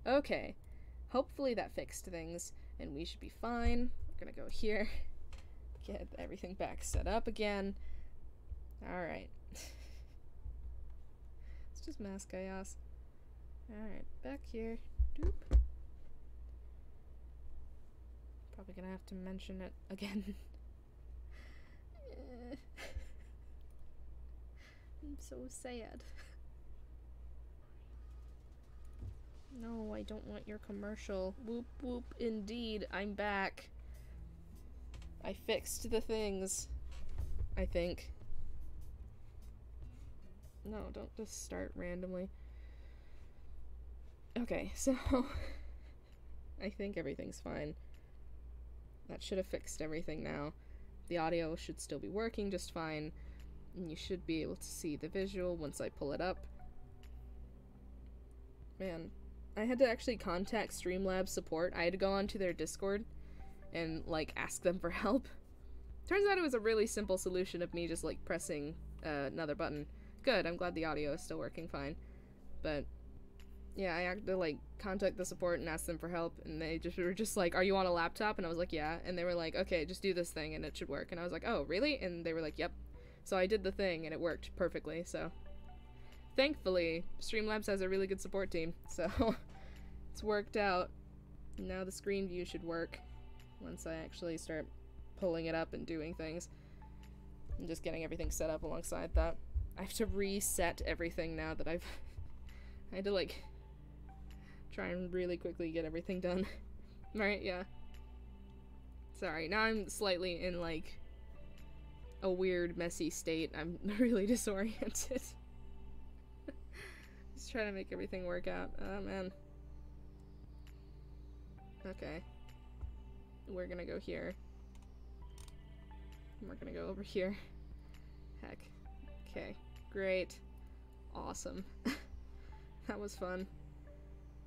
Okay. Hopefully that fixed things, and we should be fine. We're gonna go here. Get everything back set up again. Alright. It's just mass chaos. Alright, back here. Doop. Probably gonna have to mention it again. I'm so sad. No, I don't want your commercial. Whoop whoop, indeed, I'm back. I fixed the things. I think. No, don't just start randomly. Okay, so I think everything's fine. That should have fixed everything now. The audio should still be working just fine. And you should be able to see the visual once I pull it up. Man, I had to actually contact Streamlabs support. I had to go onto their Discord and, like, ask them for help. Turns out it was a really simple solution of me just, like, pressing another button. Good, I'm glad the audio is still working fine. But, yeah, I had to, like, contact the support and ask them for help, and they just were just like, are you on a laptop? And I was like, yeah. And they were like, okay, just do this thing and it should work. And I was like, oh, really? And they were like, yep. So I did the thing and it worked perfectly, so. Thankfully, Streamlabs has a really good support team, so it's worked out. Now the screen view should work once I actually start pulling it up and doing things. And just getting everything set up alongside that. I have to reset everything now that I had to, like, try and really quickly get everything done. Right, yeah. Sorry, now I'm slightly in, like, a weird, messy state. I'm really disoriented. Just trying to make everything work out. Oh, man. Okay. We're gonna go here. We're gonna go over here. Heck. Okay. Great. Awesome. That was fun.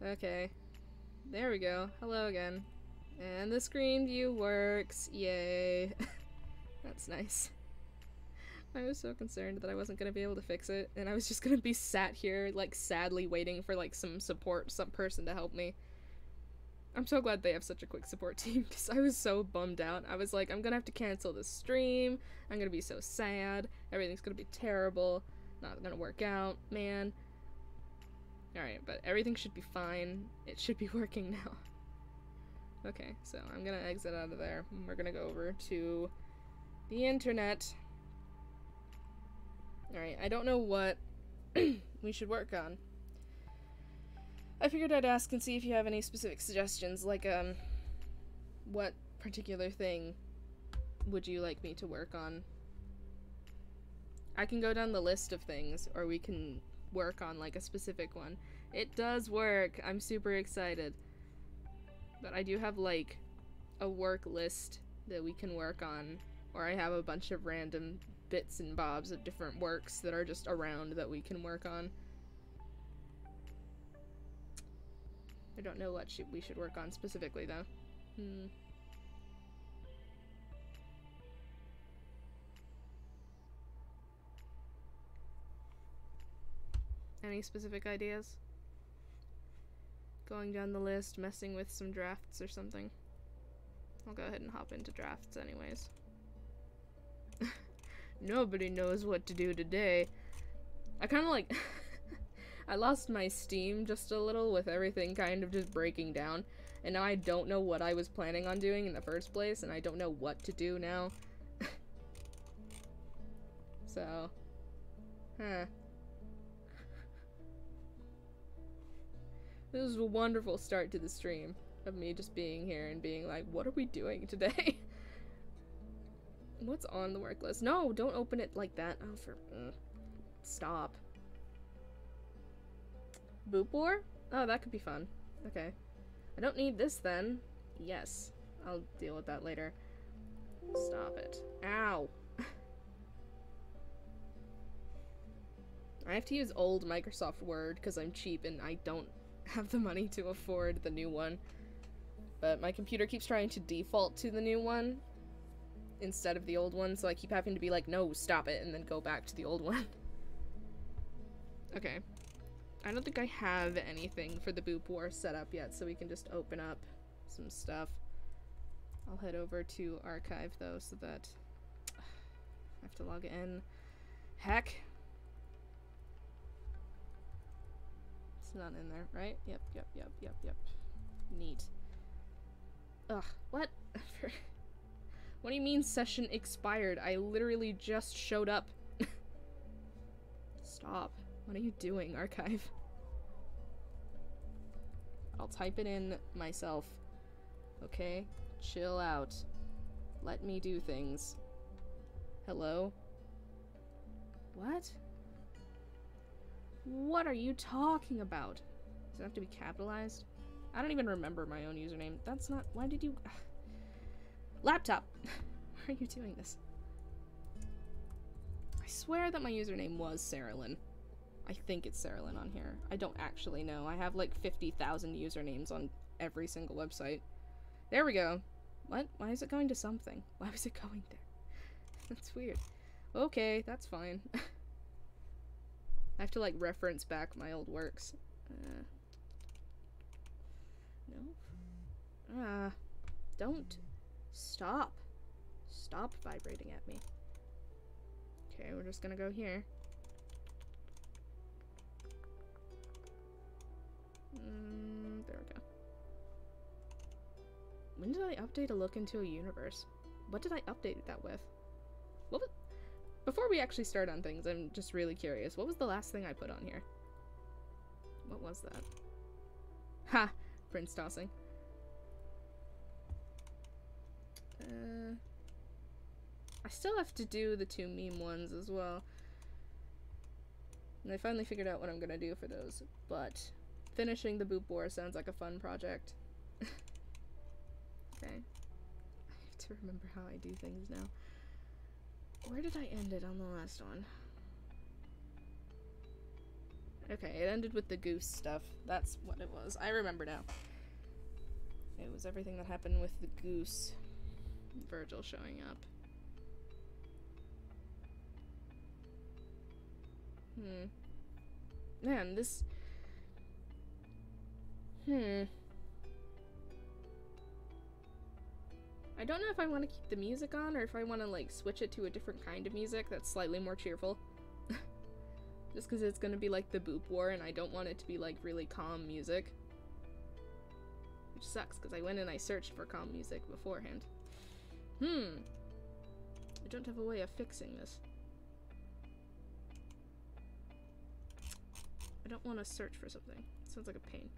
Okay. There we go. Hello again. And the screen view works. Yay. That's nice. I was so concerned that I wasn't gonna be able to fix it, and I was just gonna be sat here, like, sadly waiting for, like, some person to help me. I'm so glad they have such a quick support team, because I was so bummed out. I was like, I'm gonna have to cancel this stream, I'm gonna be so sad, everything's gonna be terrible, not gonna work out, man. Alright, but everything should be fine. It should be working now. Okay, so I'm gonna exit out of there, and we're gonna go over to the internet. Alright, I don't know what we should work on. I figured I'd ask and see if you have any specific suggestions, like, what particular thing would you like me to work on? I can go down the list of things, or we can work on, like, a specific one. It does work! I'm super excited. But I do have, like, a work list that we can work on, or I have a bunch of random bits and bobs of different works that are just around that we can work on. I don't know what we should work on specifically, though. Any specific ideas? Going down the list, messing with some drafts or something. I'll go ahead and hop into drafts anyways. Nobody knows what to do today. I kind of like... I lost my steam just a little with everything kind of just breaking down. And now I don't know what I was planning on doing in the first place, and I don't know what to do now. So... Huh. This was a wonderful start to the stream. Of me just being here and being like, what are we doing today? What's on the work list? No, don't open it like that. Oh, for... Stop. Boop War? Oh, that could be fun. Okay. I don't need this then. Yes. I'll deal with that later. Stop it. Ow! I have to use old Microsoft Word because I'm cheap and I don't have the money to afford the new one. But my computer keeps trying to default to the new one instead of the old one, so I keep having to be like, no, stop it, and then go back to the old one. Okay. I don't think I have anything for the Boop War set up yet, so we can just open up some stuff. I'll head over to archive though, so that I have to log in. Heck. It's not in there, right? Yep. Neat. Ugh, what? What do you mean session expired? I literally just showed up. Stop. What are you doing, archive? I'll type it in myself. Okay? Chill out. Let me do things. Hello? What? What are you talking about? Does it have to be capitalized? I don't even remember my own username. That's not— why did you— Laptop! Why are you doing this? I swear that my username was Cerillen. I think it's Cerillen on here. I don't actually know. I have like 50,000 usernames on every single website. There we go. What? Why is it going to something? Why was it going there? That's weird. Okay, that's fine. I have to like reference back my old works. No. Don't. Stop. Stop vibrating at me. Okay, we're just gonna go here. There we go. When did I update a look into a universe? What did I update that with? What was— before we actually start on things, I'm just really curious. What was the last thing I put on here? What was that? Ha! Prince tossing. I still have to do the 2 meme ones as well. And I finally figured out what I'm gonna do for those, but finishing the Boop War sounds like a fun project. Okay. I have to remember how I do things now. Where did I end it on the last one? Okay, it ended with the goose stuff. That's what it was. I remember now. It was everything that happened with the goose. Virgil showing up. Man, this— I don't know if I want to keep the music on or if I want to like switch it to a different kind of music that's slightly more cheerful. Just because it's going to be like the Boop War and I don't want it to be like really calm music. Which sucks because I went and I searched for calm music beforehand. I don't have a way of fixing this. I don't want to search for something. It sounds like a pain.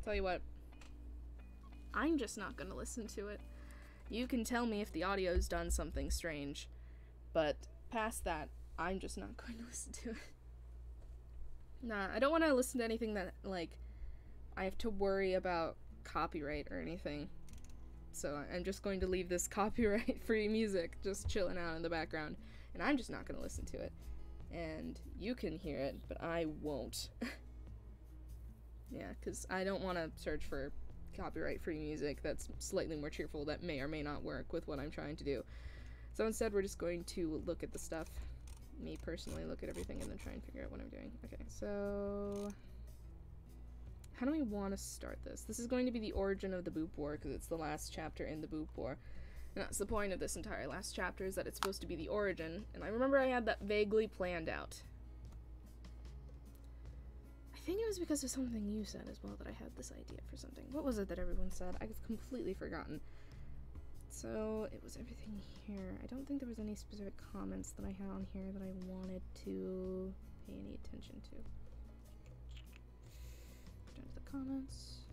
Tell you what. I'm just not gonna listen to it. You can tell me if the audio's done something strange, but past that, I'm just not going to listen to it. Nah, I don't want to listen to anything that, like, I have to worry about copyright or anything. So I'm just going to leave this copyright-free music just chilling out in the background, and I'm just not going to listen to it. And you can hear it, but I won't. Yeah, because I don't want to search for copyright-free music that's slightly more cheerful that may or may not work with what I'm trying to do. So instead, we're just going to look at the stuff. Me personally, look at everything and then try and figure out what I'm doing. Okay, so how do we want to start this? This is going to be the origin of the Boop War because it's the last chapter in the Boop War. And that's the point of this entire last chapter, is that it's supposed to be the origin. And I remember I had that vaguely planned out. I think it was because of something you said as well that I had this idea for something. What was it that everyone said? I've completely forgotten. So, it was everything here. I don't think there was any specific comments that I had on here that I wanted to pay any attention to. Down to the comments.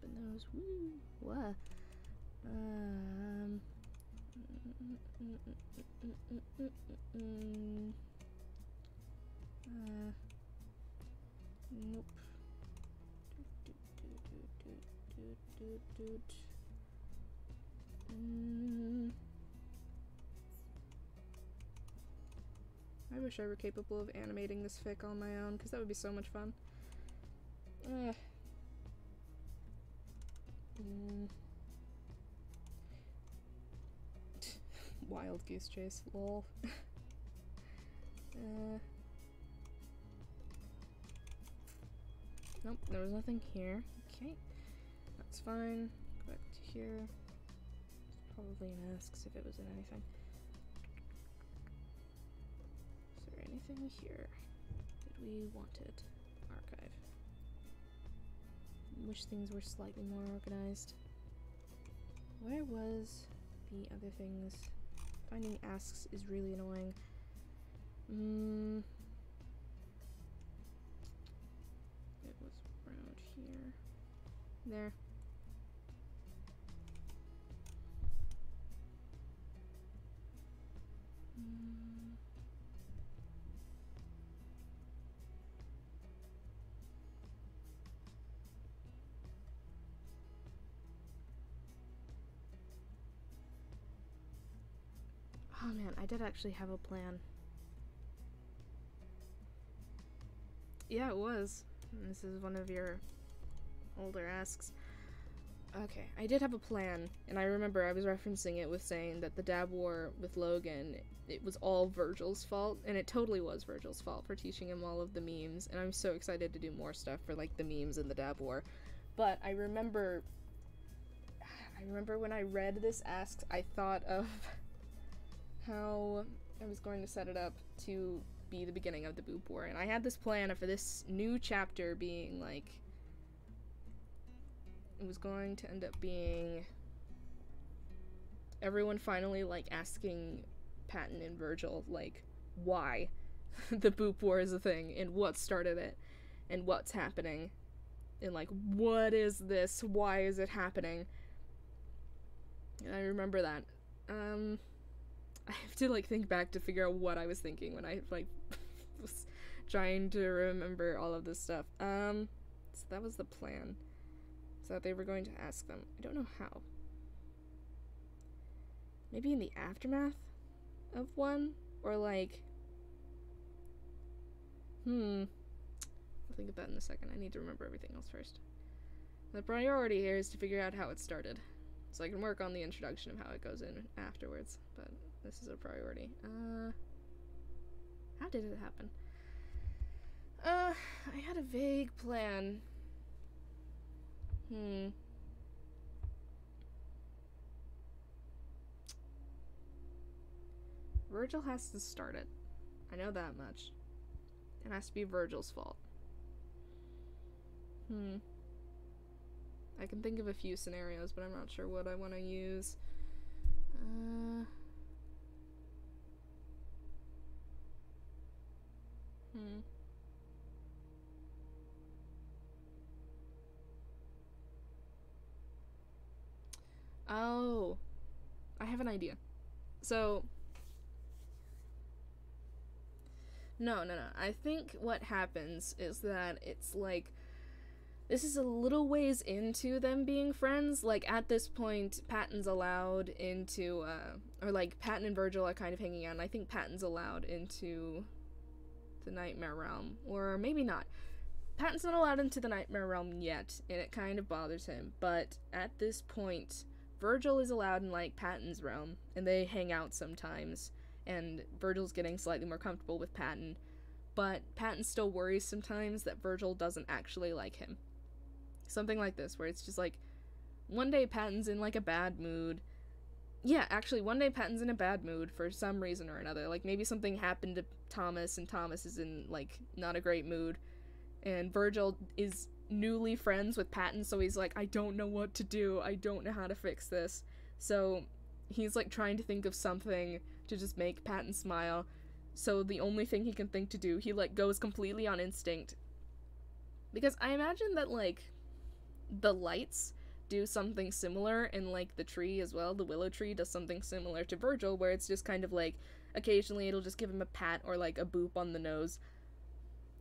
Open those. Woo! What? Nope. I wish I were capable of animating this fic on my own, because that would be so much fun. Wild goose chase, lol. Nope, there was nothing here. Okay, that's fine. Go back to here. Probably an asks if it was in anything. Is there anything here that we wanted? Archive. Wish things were slightly more organized. Where was the other things? Finding asks is really annoying. It was around here. There. Oh man, I did actually have a plan. Yeah, it was. This is one of your older asks. Okay, I did have a plan, and I remember I was referencing it with saying that the dab war with Logan, it was all Virgil's fault, and it totally was Virgil's fault for teaching him all of the memes, and I'm so excited to do more stuff for, like, the memes in the dab war. But I remember when I read this ask, I thought of how I was going to set it up to be the beginning of the Boop War, and I had this plan for this new chapter being, like, it was going to end up being everyone finally, like, asking Patton and Virgil, like, why the Boop War is a thing, and what started it, and what's happening, and, like, what is this, why is it happening, and I remember that. I have to, like, think back to figure out what I was thinking when I, like, was trying to remember all of this stuff. So that was the plan. So that they were going to ask them. I don't know how. Maybe in the aftermath of one? Or, like... I'll think of that in a second. I need to remember everything else first. The priority here is to figure out how it started. So I can work on the introduction of how it goes in afterwards, but this is a priority. How did it happen? I had a vague plan. Virgil has to start it. I know that much. It has to be Virgil's fault. I can think of a few scenarios, but I'm not sure what I want to use. Oh, I have an idea. So, no. I think what happens is that it's like, this is a little ways into them being friends. Like, at this point, Patton's allowed into, or like, Patton and Virgil are kind of hanging out, and I think Patton's allowed into the Nightmare Realm. Or maybe not. Patton's not allowed into the Nightmare Realm yet, and it kind of bothers him. But at this point, Virgil is allowed in, like, Patton's realm, and they hang out sometimes, and Virgil's getting slightly more comfortable with Patton, but Patton still worries sometimes that Virgil doesn't actually like him. Something like this, where it's just like, one day Patton's in, like, a bad mood. Yeah, actually, one day Patton's in a bad mood for some reason or another. Like, maybe something happened to Thomas, and Thomas is in, like, not a great mood, and Virgil is newly friends with Patton, so he's like, I don't know what to do, I don't know how to fix this. So he's like trying to think of something to just make Patton smile. So the only thing he can think to do, he like goes completely on instinct. Because I imagine that like the lights do something similar, and like the tree as well, the willow tree does something similar to Virgil, where it's just kind of like occasionally it'll just give him a pat or like a boop on the nose.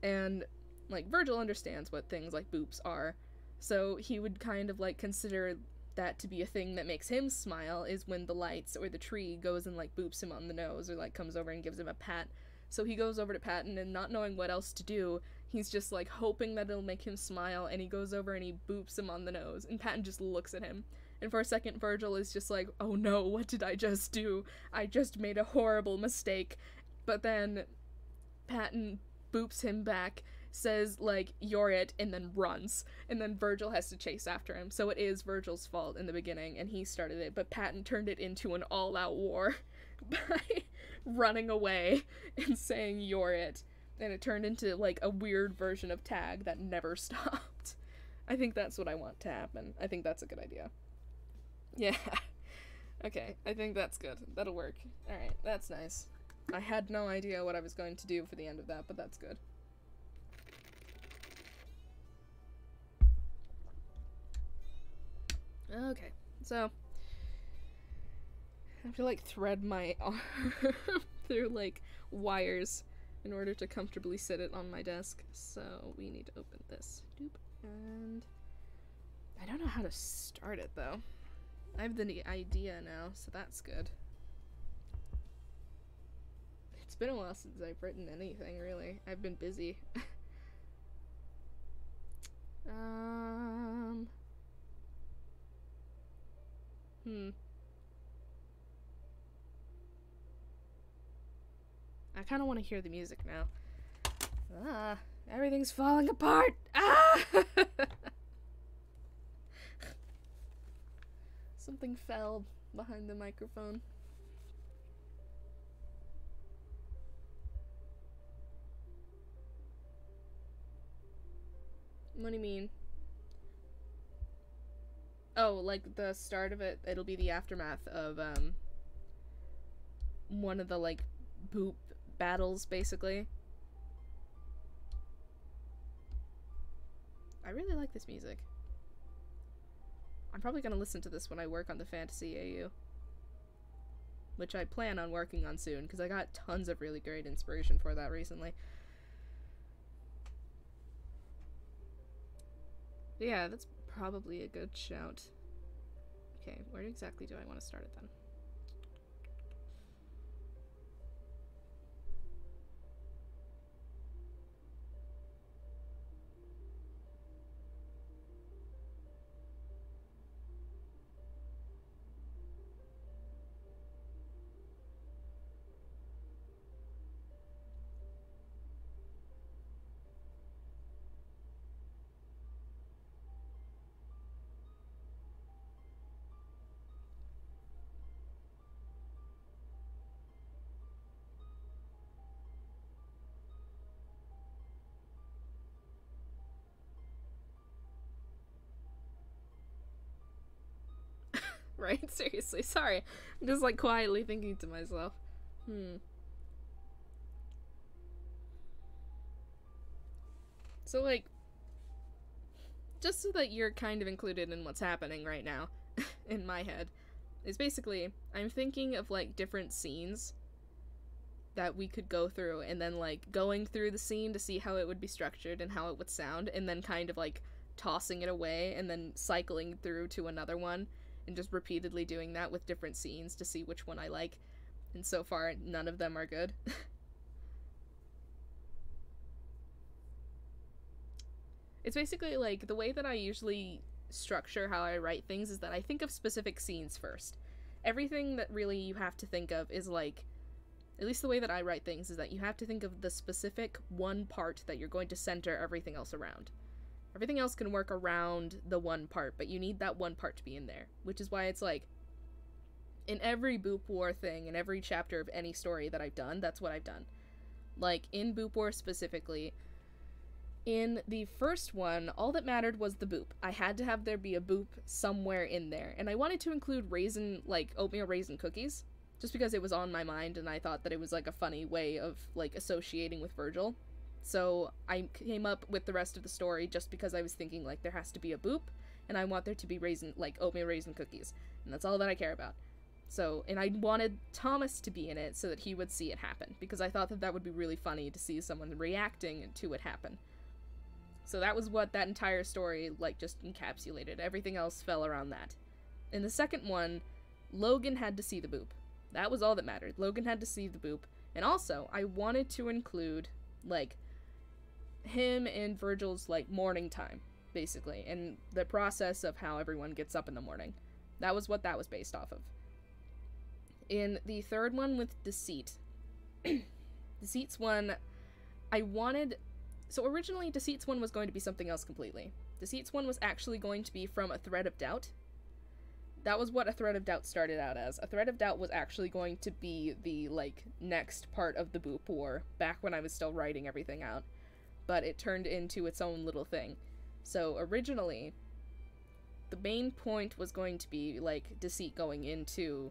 And like, Virgil understands what things like boops are, so he would kind of, like, consider that to be a thing that makes him smile, is when the lights or the tree goes and, like, boops him on the nose, or, like, comes over and gives him a pat. So he goes over to Patton, and not knowing what else to do, he's just, like, hoping that it'll make him smile, and he goes over and he boops him on the nose, and Patton just looks at him. And for a second, Virgil is just like, oh no, what did I just do? I just made a horrible mistake. But then Patton boops him back, says, like, "You're it," and then runs. And then Virgil has to chase after him. So it is Virgil's fault in the beginning, and he started it, but Patton turned it into an all-out war by running away and saying, "You're it." And it turned into, like, a weird version of tag that never stopped. I think that's what I want to happen. I think that's a good idea. Yeah. Okay, I think that's good. That'll work. Alright, that's nice. I had no idea what I was going to do for the end of that, but that's good. Okay, so I have to, like, thread my arm through, like, wires in order to comfortably sit it on my desk. So we need to open this. Doop. And I don't know how to start it, though. I have the idea now, so that's good. It's been a while since I've written anything, really. I've been busy. I kind of want to hear the music now. Ah, everything's falling apart! Ah! Something fell behind the microphone. What do you mean? Oh, like the start of it, it'll be the aftermath of, one of the, like, boop battles, basically. I really like this music. I'm probably gonna listen to this when I work on the Fantasy AU. Which I plan on working on soon, because I got tons of really great inspiration for that recently. Yeah, that's probably a good shout. Okay, where exactly do I want to start it then? Right? Seriously, sorry. I'm just, like, quietly thinking to myself. So, like, just so that you're kind of included in what's happening right now, in my head, is basically, I'm thinking of, like, different scenes that we could go through, and then, like, going through the scene to see how it would be structured and how it would sound, and then kind of, like, tossing it away, and then cycling through to another one, and just repeatedly doing that with different scenes to see which one I like. And so far, none of them are good. It's basically, like, the way that I usually structure how I write things is that I think of specific scenes first. Everything that really you have to think of is, like, at least the way that I write things is that you have to think of the specific one part that you're going to center everything else around. Everything else can work around the one part, but you need that one part to be in there. Which is why it's like, in every Boop War thing, in every chapter of any story that I've done, that's what I've done. Like, in Boop War specifically, in the first one, all that mattered was the boop. I had to have there be a boop somewhere in there. And I wanted to include raisin, like, oatmeal raisin cookies, just because it was on my mind, and I thought that it was, like, a funny way of, like, associating with Virgil. So I came up with the rest of the story just because I was thinking, like, there has to be a boop, and I want there to be raisin, like, oatmeal raisin cookies. And that's all that I care about. So, and I wanted Thomas to be in it so that he would see it happen, because I thought that that would be really funny to see someone reacting to it happen. So that was what that entire story, like, just encapsulated. Everything else fell around that. In the second one, Logan had to see the boop. That was all that mattered. Logan had to see the boop. And also, I wanted to include, like, him and Virgil's, like, morning time, basically, and the process of how everyone gets up in the morning. That was what that was based off of. In the third one with Deceit, Deceit's one, I wanted... So originally, Deceit's one was going to be something else completely. Deceit's one was actually going to be from A Thread of Doubt. That was what A Thread of Doubt started out as. A Thread of Doubt was actually going to be the, like, next part of the Boop War, back when I was still writing everything out. But it turned into its own little thing. So originally, the main point was going to be, like, Deceit going into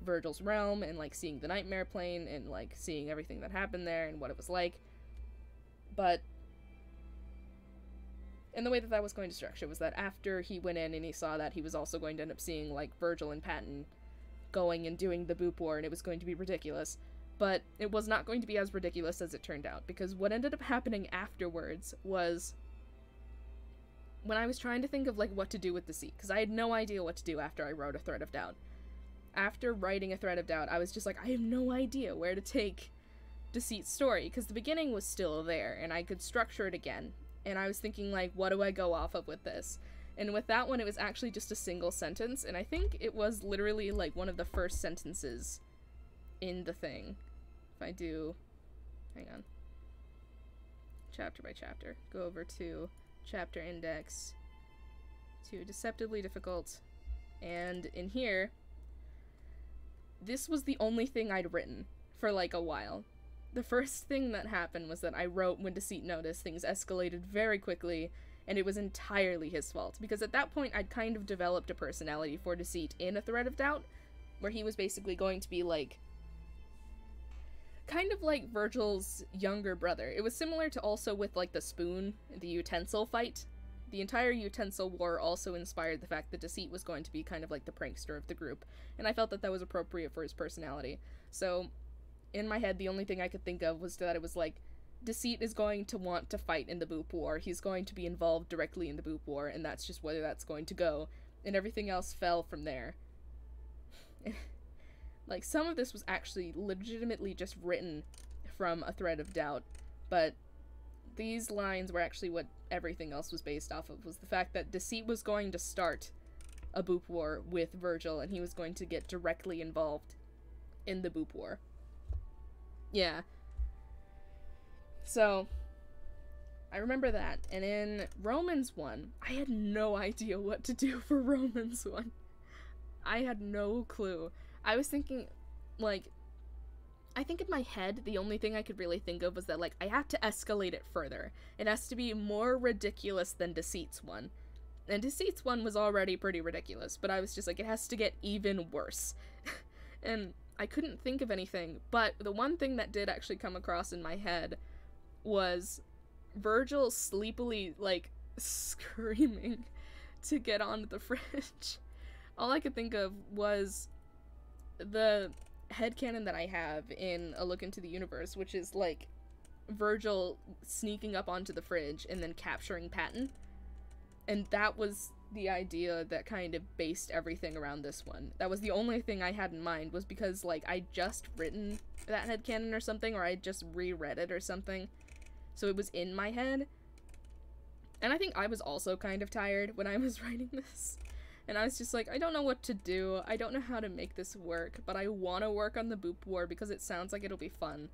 Virgil's realm and, like, seeing the Nightmare Plane and, like, seeing everything that happened there and what it was like. But... and the way that was going to structure was that after he went in and he saw that, he was also going to end up seeing, like, Virgil and Patton going and doing the Boop War, and it was going to be ridiculous. But it was not going to be as ridiculous as it turned out, because what ended up happening afterwards was... when I was trying to think of, like, what to do with Deceit, because I had no idea what to do after I wrote A Thread of Doubt. After writing A Thread of Doubt, I was just like, I have no idea where to take Deceit's story, because the beginning was still there, and I could structure it again. And I was thinking, like, what do I go off of with this? And with that one, it was actually just a single sentence, and I think it was literally, like, one of the first sentences in the thing. If I do... hang on. Chapter by chapter. Go over to chapter index, to deceptively difficult, and in here, this was the only thing I'd written for, like, a while. The first thing that happened was that I wrote when Deceit noticed things escalated very quickly, and it was entirely his fault, because at that point I'd kind of developed a personality for Deceit in A Thread of Doubt, where he was basically going to be, like, kind of like Virgil's younger brother. It was similar to also with, like, the spoon, the utensil fight. The entire utensil war also inspired the fact that Deceit was going to be kind of like the prankster of the group, and I felt that that was appropriate for his personality. So... in my head, the only thing I could think of was that it was like, Deceit is going to want to fight in the Boop War, he's going to be involved directly in the Boop War, and that's just whether that's going to go, and everything else fell from there. Like, some of this was actually legitimately just written from A Thread of Doubt, but these lines were actually what everything else was based off of, was the fact that Deceit was going to start a Boop War with Virgil, and he was going to get directly involved in the Boop War. Yeah. So, I remember that, and in Romans 1, I had no idea what to do for Romans 1. I had no clue. I was thinking, like, I think in my head, the only thing I could really think of was that, like, I have to escalate it further. It has to be more ridiculous than Deceit's one. And Deceit's one was already pretty ridiculous, but I was just like, it has to get even worse. And I couldn't think of anything, but the one thing that did actually come across in my head was Virgil sleepily, like, screaming to get onto the fridge. All I could think of was the headcanon that I have in A Look into the Universe, which is, like, Virgil sneaking up onto the fridge and then capturing Patton. And that was the idea that kind of based everything around this one. That was the only thing I had in mind, was because, like, I'd just written that headcanon or something, or I'd just reread it or something. So it was in my head. And I think I was also kind of tired when I was writing this. And I was just like, I don't know what to do. I don't know how to make this work, but I want to work on the Boop War because it sounds like it'll be fun.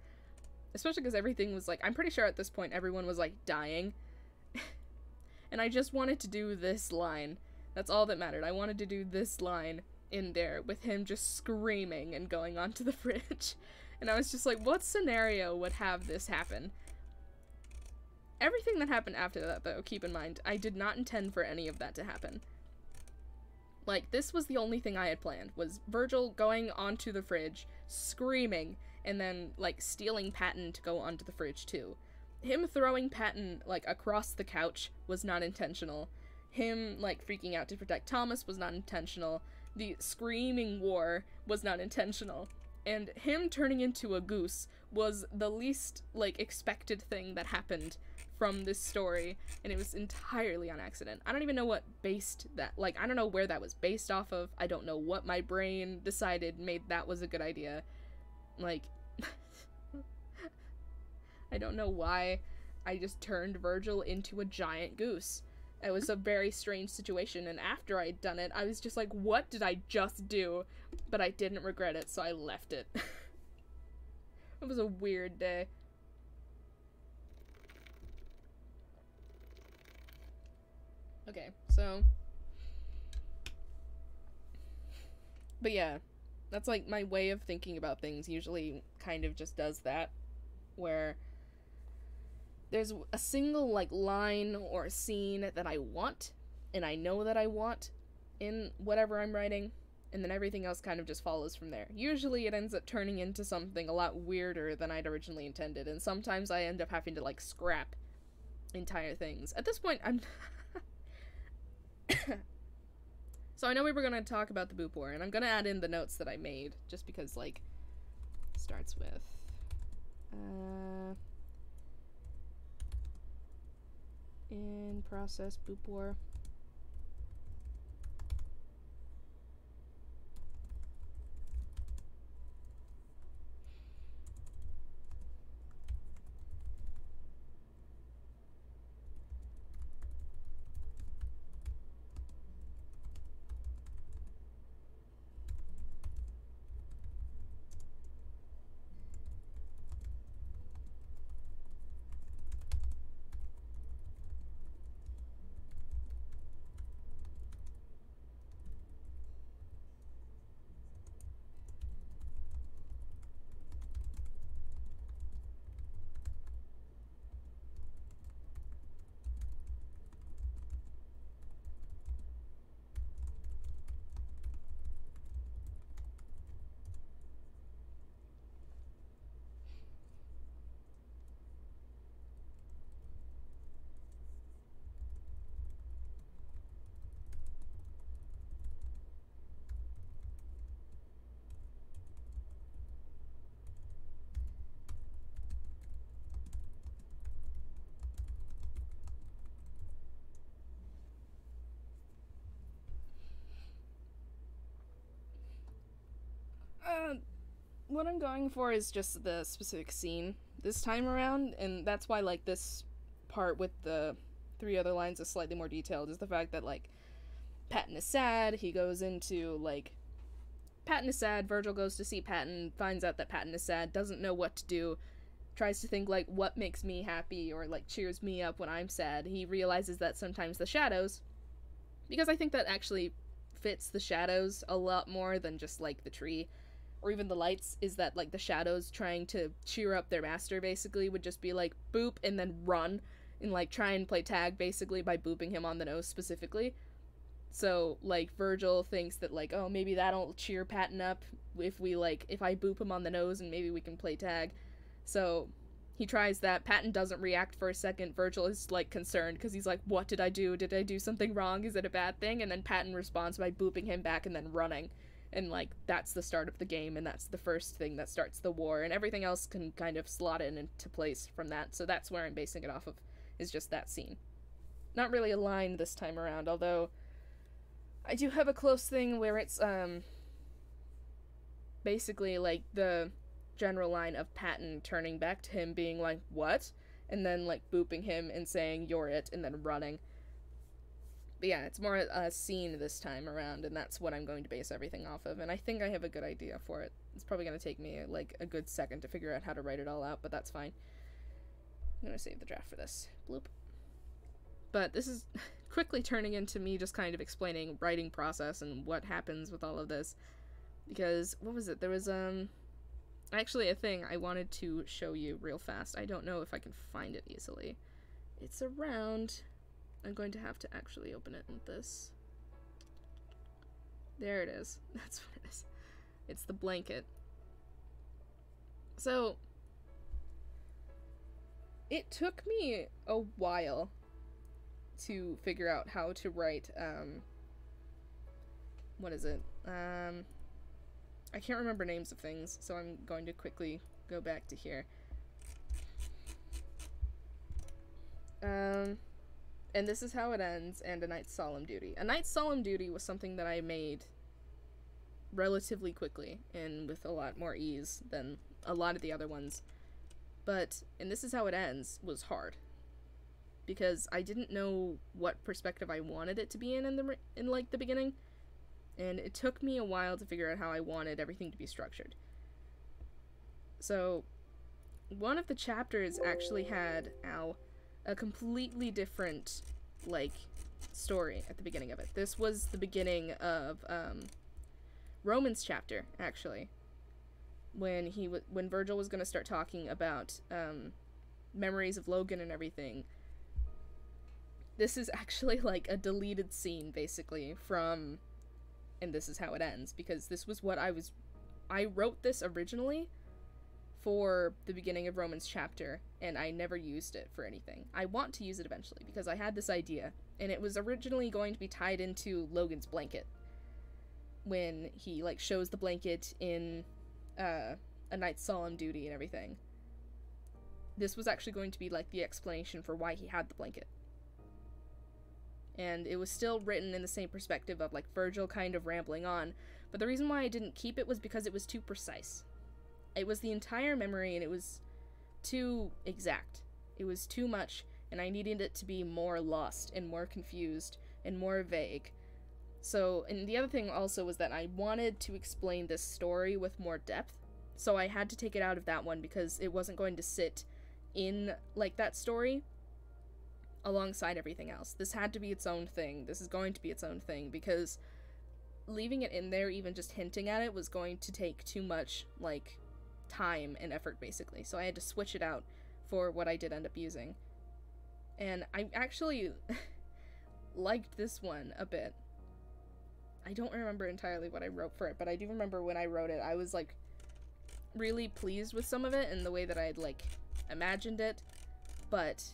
Especially because everything was, like, I'm pretty sure at this point everyone was, like, dying. And I just wanted to do this line. That's all that mattered. I wanted to do this line in there with him just screaming and going onto the fridge. And I was just like, what scenario would have this happen? Everything that happened after that, though, keep in mind, I did not intend for any of that to happen. Like, this was the only thing I had planned, was Virgil going onto the fridge, screaming, and then, like, stealing Patton to go onto the fridge, too. Him throwing Patton, like, across the couch was not intentional. Him, like, freaking out to protect Thomas was not intentional. The screaming war was not intentional. And him turning into a goose was the least, like, expected thing that happened from this story, and it was entirely on accident. I don't even know what based that, like, I don't know where that was based off of. I don't know what my brain decided made that was a good idea. Like, I don't know why I just turned Virgil into a giant goose. It was a very strange situation, and after I'd done it, I was just like, what did I just do? But I didn't regret it, so I left it. It was a weird day. Okay, so... But yeah, that's like my way of thinking about things usually kind of just does that, where there's a single like line or a scene that I want, and I know that I want in whatever I'm writing, and then everything else kind of just follows from there. Usually it ends up turning into something a lot weirder than I'd originally intended, and sometimes I end up having to like scrap entire things. At this point, I'm so I know we were gonna talk about the Boop War, and I'm gonna add in the notes that I made, just because, like, starts with, in process Boop War. What I'm going for is just the specific scene this time around, and that's why, like, this part with the 3 other lines is slightly more detailed, is the fact that, like, Patton is sad, he goes into, like, Patton is sad, Virgil goes to see Patton, finds out that Patton is sad, doesn't know what to do, tries to think, like, what makes me happy, or, like, cheers me up when I'm sad. He realizes that sometimes the shadows, because I think that actually fits the shadows a lot more than just, like, the tree, or even the lights, is that, like, the shadows trying to cheer up their master, basically, would just be, like, boop, and then run, and, like, try and play tag, basically, by booping him on the nose, specifically. So, like, Virgil thinks that, like, oh, maybe that'll cheer Patton up if we, like, if I boop him on the nose and maybe we can play tag. So, he tries that. Patton doesn't react for a second. Virgil is, like, concerned because he's like, what did I do? Did I do something wrong? Is it a bad thing? And then Patton responds by booping him back and then running. And, like, that's the start of the game, and that's the first thing that starts the war, and everything else can kind of slot in into place from that. So that's where I'm basing it off of, is just that scene. Not really a line this time around, although I do have a close thing where it's, basically, like, the general line of Patton turning back to him being like, what? And then, like, booping him and saying, you're it, and then running. But yeah, it's more a scene this time around, and that's what I'm going to base everything off of, and I think I have a good idea for it. It's probably going to take me, like, a good second to figure out how to write it all out, but that's fine. I'm going to save the draft for this. Bloop. But this is quickly turning into me just kind of explaining writing process and what happens with all of this. Because, what was it? There was, actually a thing I wanted to show you real fast. I don't know if I can find it easily. It's around... I'm going to have to actually open it in this. There it is. That's what it is. It's the blanket. So, it took me a while to figure out how to write, what is it? I can't remember names of things, so I'm going to quickly go back to here. And this is how it ends, and A Knight's Solemn Duty. A Knight's Solemn Duty was something that I made relatively quickly, and with a lot more ease than a lot of the other ones. But, and this is how it ends, was hard. Because I didn't know what perspective I wanted it to be in like, the beginning. And it took me a while to figure out how I wanted everything to be structured. So, one of the chapters actually had, a completely different like, story at the beginning of it. This was the beginning of, Romans chapter, actually. When Virgil was gonna start talking about, memories of Logan and everything. This is actually, like, a deleted scene, basically, from... And this is how it ends, because this was what I wrote this originally for the beginning of Romans chapter, and I never used it for anything. I want to use it eventually, because I had this idea, and it was originally going to be tied into Logan's blanket. When he, like, shows the blanket in, A Knight's Solemn Duty and everything. This was actually going to be, like, the explanation for why he had the blanket. And it was still written in the same perspective of, like, Virgil kind of rambling on, but the reason why I didn't keep it was because it was too precise. It was the entire memory, and it was too exact. It was too much, and I needed it to be more lost, and more confused, and more vague. So, and the other thing also was that I wanted to explain this story with more depth, so I had to take it out of that one because it wasn't going to sit in, like, that story alongside everything else. This had to be its own thing. This is going to be its own thing, because leaving it in there, even just hinting at it, was going to take too much, like, time and effort, basically. So I had to switch it out for what I did end up using. And I actually liked this one a bit. I don't remember entirely what I wrote for it, but I do remember when I wrote it, I was, like, really pleased with some of it and the way that I'd, like, imagined it. But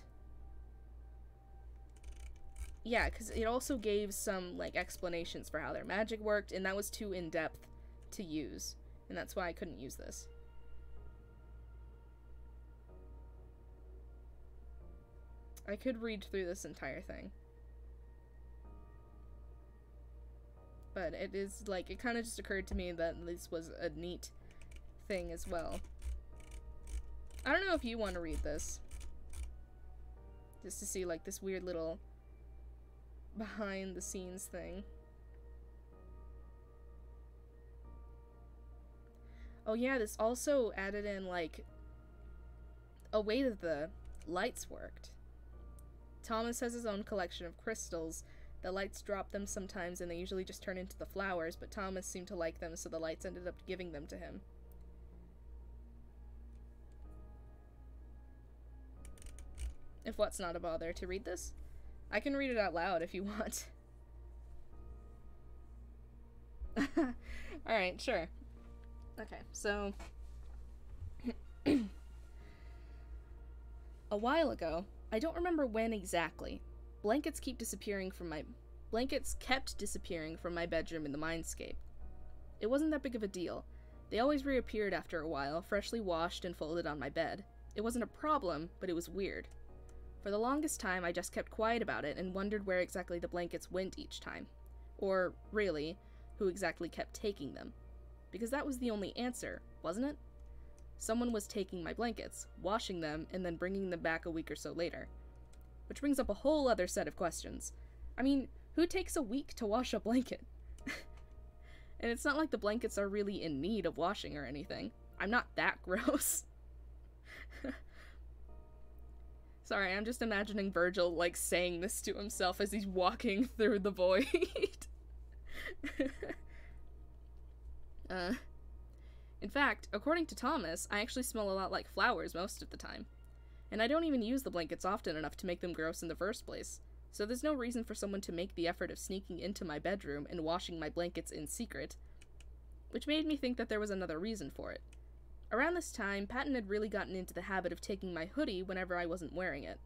yeah, because it also gave some, like, explanations for how their magic worked, and that was too in-depth to use. And that's why I couldn't use this. I could read through this entire thing. But it is, like, it kind of just occurred to me that this was a neat thing as well. I don't know if you want to read this. Just to see, like, this weird little behind-the-scenes thing. Oh yeah, this also added in, like, a way that the lights worked. Thomas has his own collection of crystals. The lights drop them sometimes, and they usually just turn into the flowers, but Thomas seemed to like them, so the lights ended up giving them to him. If what's not a bother to read this? I can read it out loud if you want. Alright, sure. Okay, so... A while ago, I don't remember when exactly, blankets kept disappearing from my bedroom in the mindscape. It wasn't that big of a deal. They always reappeared after a while, freshly washed and folded on my bed. It wasn't a problem, but it was weird. For the longest time, I just kept quiet about it and wondered where exactly the blankets went each time. Or, really, who exactly kept taking them. Because that was the only answer, wasn't it? Someone was taking my blankets, washing them, and then bringing them back a week or so later. Which brings up a whole other set of questions. I mean, who takes a week to wash a blanket? And it's not like the blankets are really in need of washing or anything. I'm not that gross. Sorry, I'm just imagining Virgil, like, saying this to himself as he's walking through the void. In fact, according to Thomas, I actually smell a lot like flowers most of the time. And I don't even use the blankets often enough to make them gross in the first place. So there's no reason for someone to make the effort of sneaking into my bedroom and washing my blankets in secret. Which made me think that there was another reason for it. Around this time, Patton had really gotten into the habit of taking my hoodie whenever I wasn't wearing it.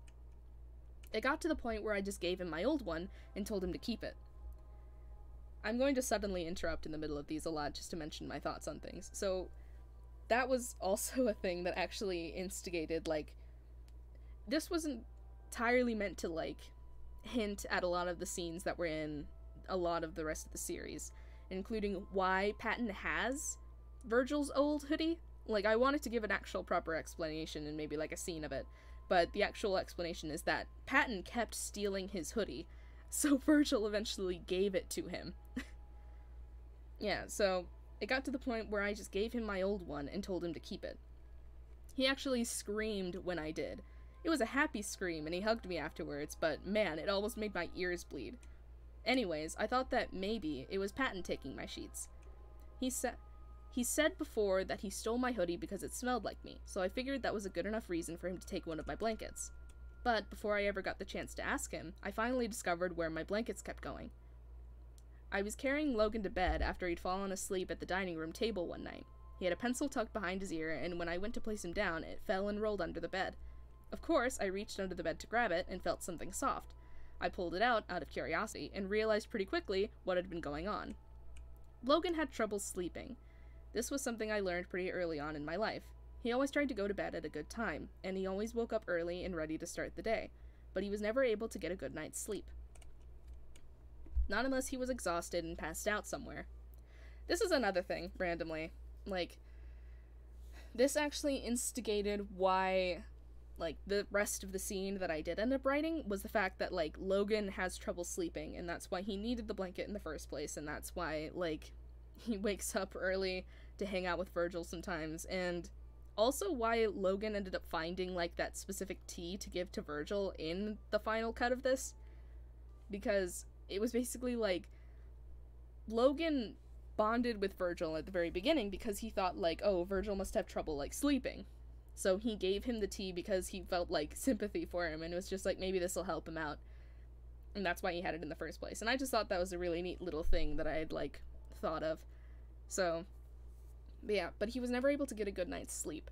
It got to the point where I just gave him my old one and told him to keep it. I'm going to suddenly interrupt in the middle of these a lot just to mention my thoughts on things. So, that was also a thing that actually instigated, like... This wasn't entirely meant to, like, hint at a lot of the scenes that were in a lot of the rest of the series, including why Patton has Virgil's old hoodie. Like, I wanted to give an actual proper explanation and maybe, like, a scene of it, but the actual explanation is that Patton kept stealing his hoodie, so Virgil eventually gave it to him. Yeah, so it got to the point where I just gave him my old one and told him to keep it. He actually screamed when I did. It was a happy scream, and he hugged me afterwards, but man, it almost made my ears bleed. Anyways, I thought that maybe it was Patton taking my sheets. He said before that he stole my hoodie because it smelled like me, so I figured that was a good enough reason for him to take one of my blankets. But before I ever got the chance to ask him, I finally discovered where my blankets kept going. I was carrying Logan to bed after he'd fallen asleep at the dining room table one night. He had a pencil tucked behind his ear, and when I went to place him down, it fell and rolled under the bed. Of course, I reached under the bed to grab it and felt something soft. I pulled it out of curiosity and realized pretty quickly what had been going on. Logan had trouble sleeping. This was something I learned pretty early on in my life. He always tried to go to bed at a good time, and he always woke up early and ready to start the day, but he was never able to get a good night's sleep. Not unless he was exhausted and passed out somewhere. This is another thing, randomly. Like, this actually instigated why, like, the rest of the scene that I did end up writing was the fact that, like, Logan has trouble sleeping, and that's why he needed the blanket in the first place, and that's why, like, he wakes up early to hang out with Virgil sometimes, and also why Logan ended up finding, like, that specific tea to give to Virgil in the final cut of this. Because it was basically, like, Logan bonded with Virgil at the very beginning because he thought, like, oh, Virgil must have trouble, like, sleeping. So he gave him the tea because he felt, like, sympathy for him, and it was just like, maybe this will help him out. And that's why he had it in the first place. And I just thought that was a really neat little thing that I had, like, thought of. So, yeah, but he was never able to get a good night's sleep.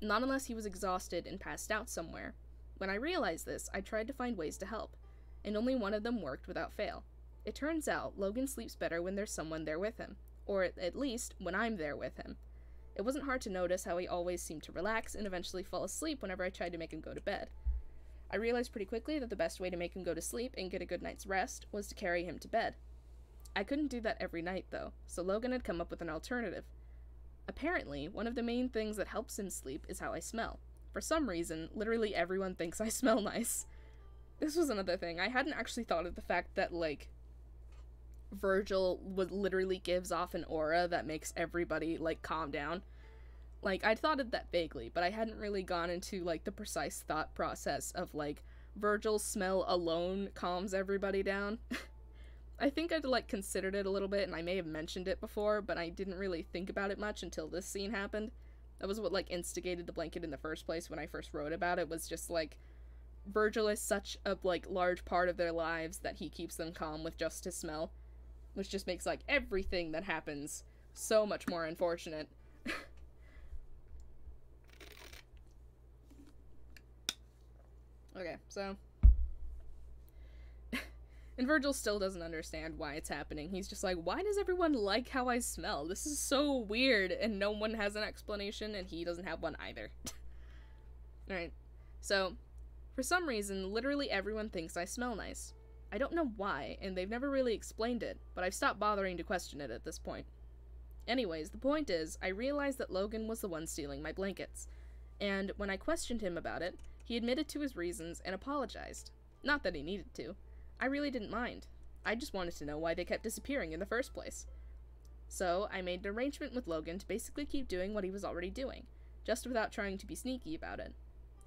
Not unless he was exhausted and passed out somewhere. When I realized this, I tried to find ways to help, and only one of them worked without fail. It turns out Logan sleeps better when there's someone there with him, or at least when I'm there with him. It wasn't hard to notice how he always seemed to relax and eventually fall asleep whenever I tried to make him go to bed. I realized pretty quickly that the best way to make him go to sleep and get a good night's rest was to carry him to bed. I couldn't do that every night, though, so Logan had come up with an alternative. Apparently, one of the main things that helps him sleep is how I smell. For some reason, literally everyone thinks I smell nice. This was another thing. I hadn't actually thought of the fact that, like, Virgil literally gives off an aura that makes everybody, like, calm down. Like, I'd thought of that vaguely, but I hadn't really gone into, like, the precise thought process of, like, Virgil's smell alone calms everybody down. I think I'd, like, considered it a little bit, and I may have mentioned it before, but I didn't really think about it much until this scene happened. That was what, like, instigated the blanket in the first place when I first wrote about it, was just, like, Virgil is such a, like, large part of their lives that he keeps them calm with just his smell. Which just makes, like, everything that happens so much more unfortunate. Okay, so... And Virgil still doesn't understand why it's happening. He's just like, why does everyone like how I smell? This is so weird, and no one has an explanation, and he doesn't have one either. Alright, so, for some reason, literally everyone thinks I smell nice. I don't know why, and they've never really explained it, but I've stopped bothering to question it at this point. Anyways, the point is, I realized that Logan was the one stealing my blankets, and when I questioned him about it, he admitted to his reasons and apologized. Not that he needed to. I really didn't mind. I just wanted to know why they kept disappearing in the first place. So, I made an arrangement with Logan to basically keep doing what he was already doing, just without trying to be sneaky about it.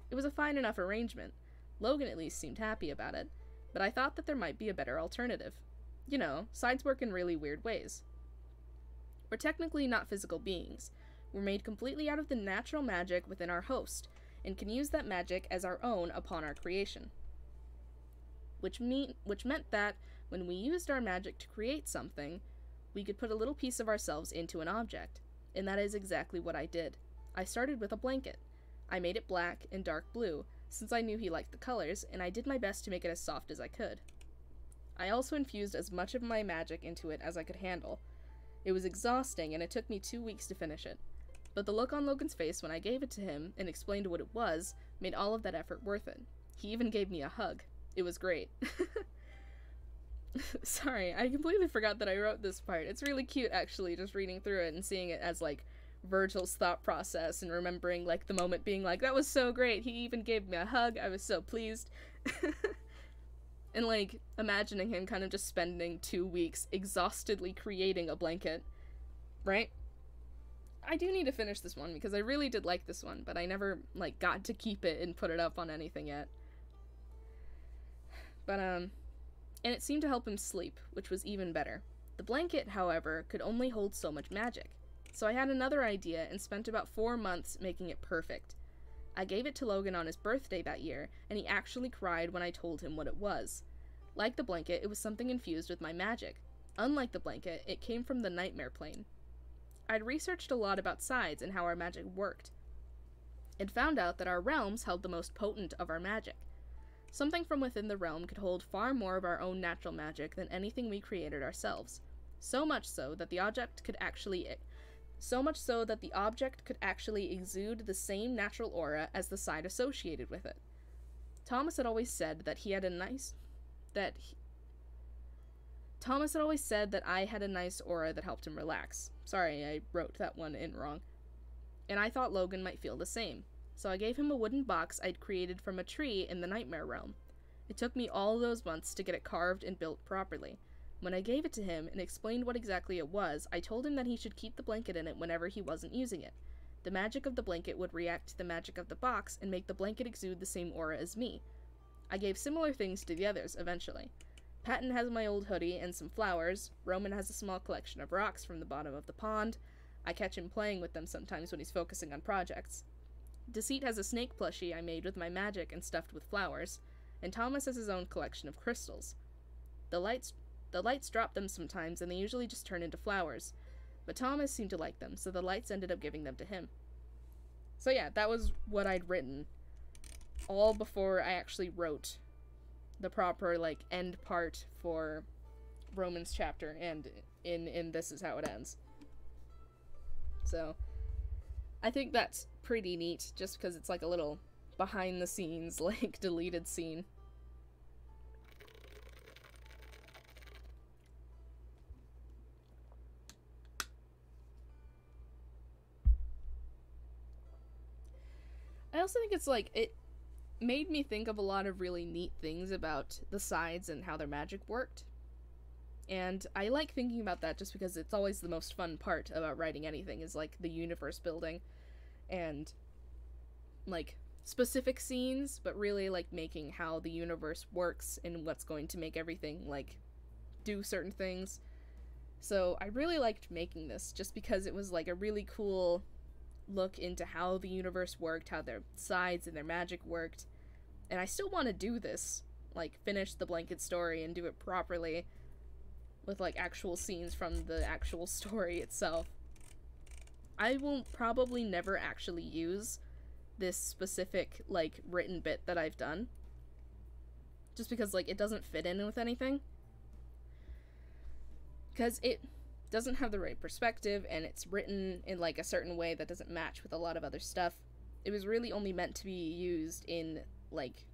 It was a fine enough arrangement. Logan at least seemed happy about it, but I thought that there might be a better alternative. You know, sides work in really weird ways. We're technically not physical beings. We're made completely out of the natural magic within our host, and can use that magic as our own upon our creation. Which meant that, when we used our magic to create something, we could put a little piece of ourselves into an object, and that is exactly what I did. I started with a blanket. I made it black and dark blue, since I knew he liked the colors, and I did my best to make it as soft as I could. I also infused as much of my magic into it as I could handle. It was exhausting, and it took me 2 weeks to finish it. But the look on Logan's face when I gave it to him, and explained what it was, made all of that effort worth it. He even gave me a hug. It was great. Sorry, I completely forgot that I wrote this part. It's really cute, actually, just reading through it and seeing it as, like, Virgil's thought process and remembering, like, the moment being like, that was so great, he even gave me a hug, I was so pleased. And, like, imagining him kind of just spending 2 weeks exhaustedly creating a blanket, right? I do need to finish this one because I really did like this one, but I never, like, got to keep it and put it up on anything yet. But, and it seemed to help him sleep, which was even better. The blanket, however, could only hold so much magic. So I had another idea and spent about 4 months making it perfect. I gave it to Logan on his birthday that year, and he actually cried when I told him what it was. Like the blanket, it was something infused with my magic. Unlike the blanket, it came from the nightmare plane. I'd researched a lot about sides and how our magic worked, and found out that our realms held the most potent of our magic. Something from within the realm could hold far more of our own natural magic than anything we created ourselves. So much so that the object could actually exude the same natural aura as the side associated with it. Thomas had always said that I had a nice aura that helped him relax. Sorry, I wrote that one in wrong. And I thought Logan might feel the same. So I gave him a wooden box I'd created from a tree in the Nightmare Realm. It took me all those months to get it carved and built properly. When I gave it to him and explained what exactly it was, I told him that he should keep the blanket in it whenever he wasn't using it. The magic of the blanket would react to the magic of the box and make the blanket exude the same aura as me. I gave similar things to the others, eventually. Patton has my old hoodie and some flowers. Roman has a small collection of rocks from the bottom of the pond. I catch him playing with them sometimes when he's focusing on projects. Deceit has a snake plushie I made with my magic and stuffed with flowers. And Thomas has his own collection of crystals. The lights drop them sometimes, and they usually just turn into flowers. But Thomas seemed to like them, so the lights ended up giving them to him. So yeah, that was what I'd written. All before I actually wrote the proper, like, end part for Roman's chapter, and in This Is How It Ends. So, I think that's pretty neat, just because it's like a little behind-the-scenes, like, deleted scene. I also think it's like, it made me think of a lot of really neat things about the sides and how their magic worked. And I like thinking about that just because it's always the most fun part about writing anything, is like the universe building and like specific scenes, but really like making how the universe works and what's going to make everything like do certain things. So I really liked making this just because it was like a really cool look into how the universe worked, how their sides and their magic worked. And I still want to do this, like finish the blanket story and do it properly with like actual scenes from the actual story itself. I will probably never actually use this specific like written bit that I've done, just because like it doesn't fit in with anything, because it doesn't have the right perspective and it's written in like a certain way that doesn't match with a lot of other stuff. It was really only meant to be used in like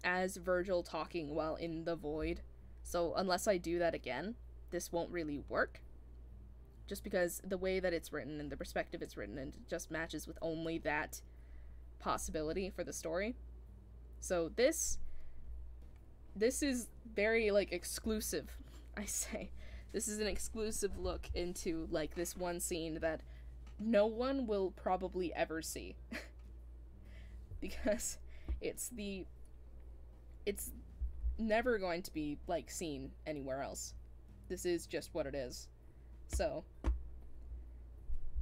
as Virgil talking while in the void, so unless I do that again, this won't really work, just because the way that it's written and the perspective it's written in just matches with only that possibility for the story. So this is very like exclusive, I say. This is an exclusive look into like this one scene that no one will probably ever see. Because it's never going to be like seen anywhere else. This is just what it is. So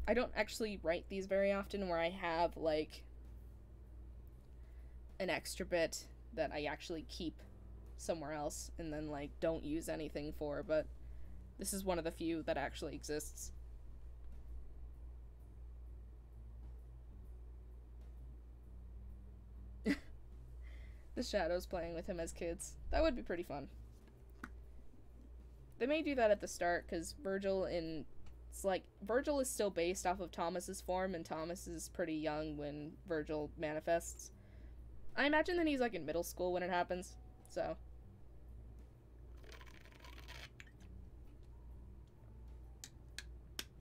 I don't actually write these very often where I have like an extra bit that I actually keep somewhere else and then like don't use anything for, but this is one of the few that actually exists. The Shadows playing with him as kids. That would be pretty fun. They may do that at the start, because Virgil is still based off of Thomas's form, and Thomas is pretty young when Virgil manifests. I imagine that he's like in middle school when it happens, so.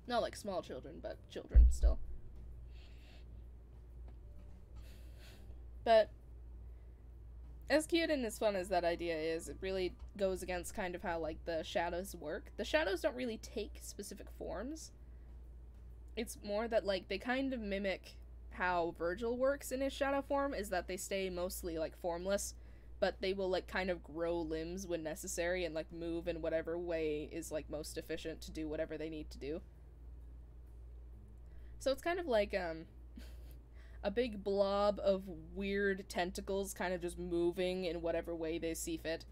Not like small children, but children still. But as cute and as fun as that idea is, it really goes against kind of how like the shadows work. The shadows don't really take specific forms. It's more that, like, they kind of mimic how Virgil works in his shadow form, is that they stay mostly, like, formless, but they will, like, kind of grow limbs when necessary and, like, move in whatever way is, like, most efficient to do whatever they need to do. So it's kind of like, a big blob of weird tentacles kind of just moving in whatever way they see fit.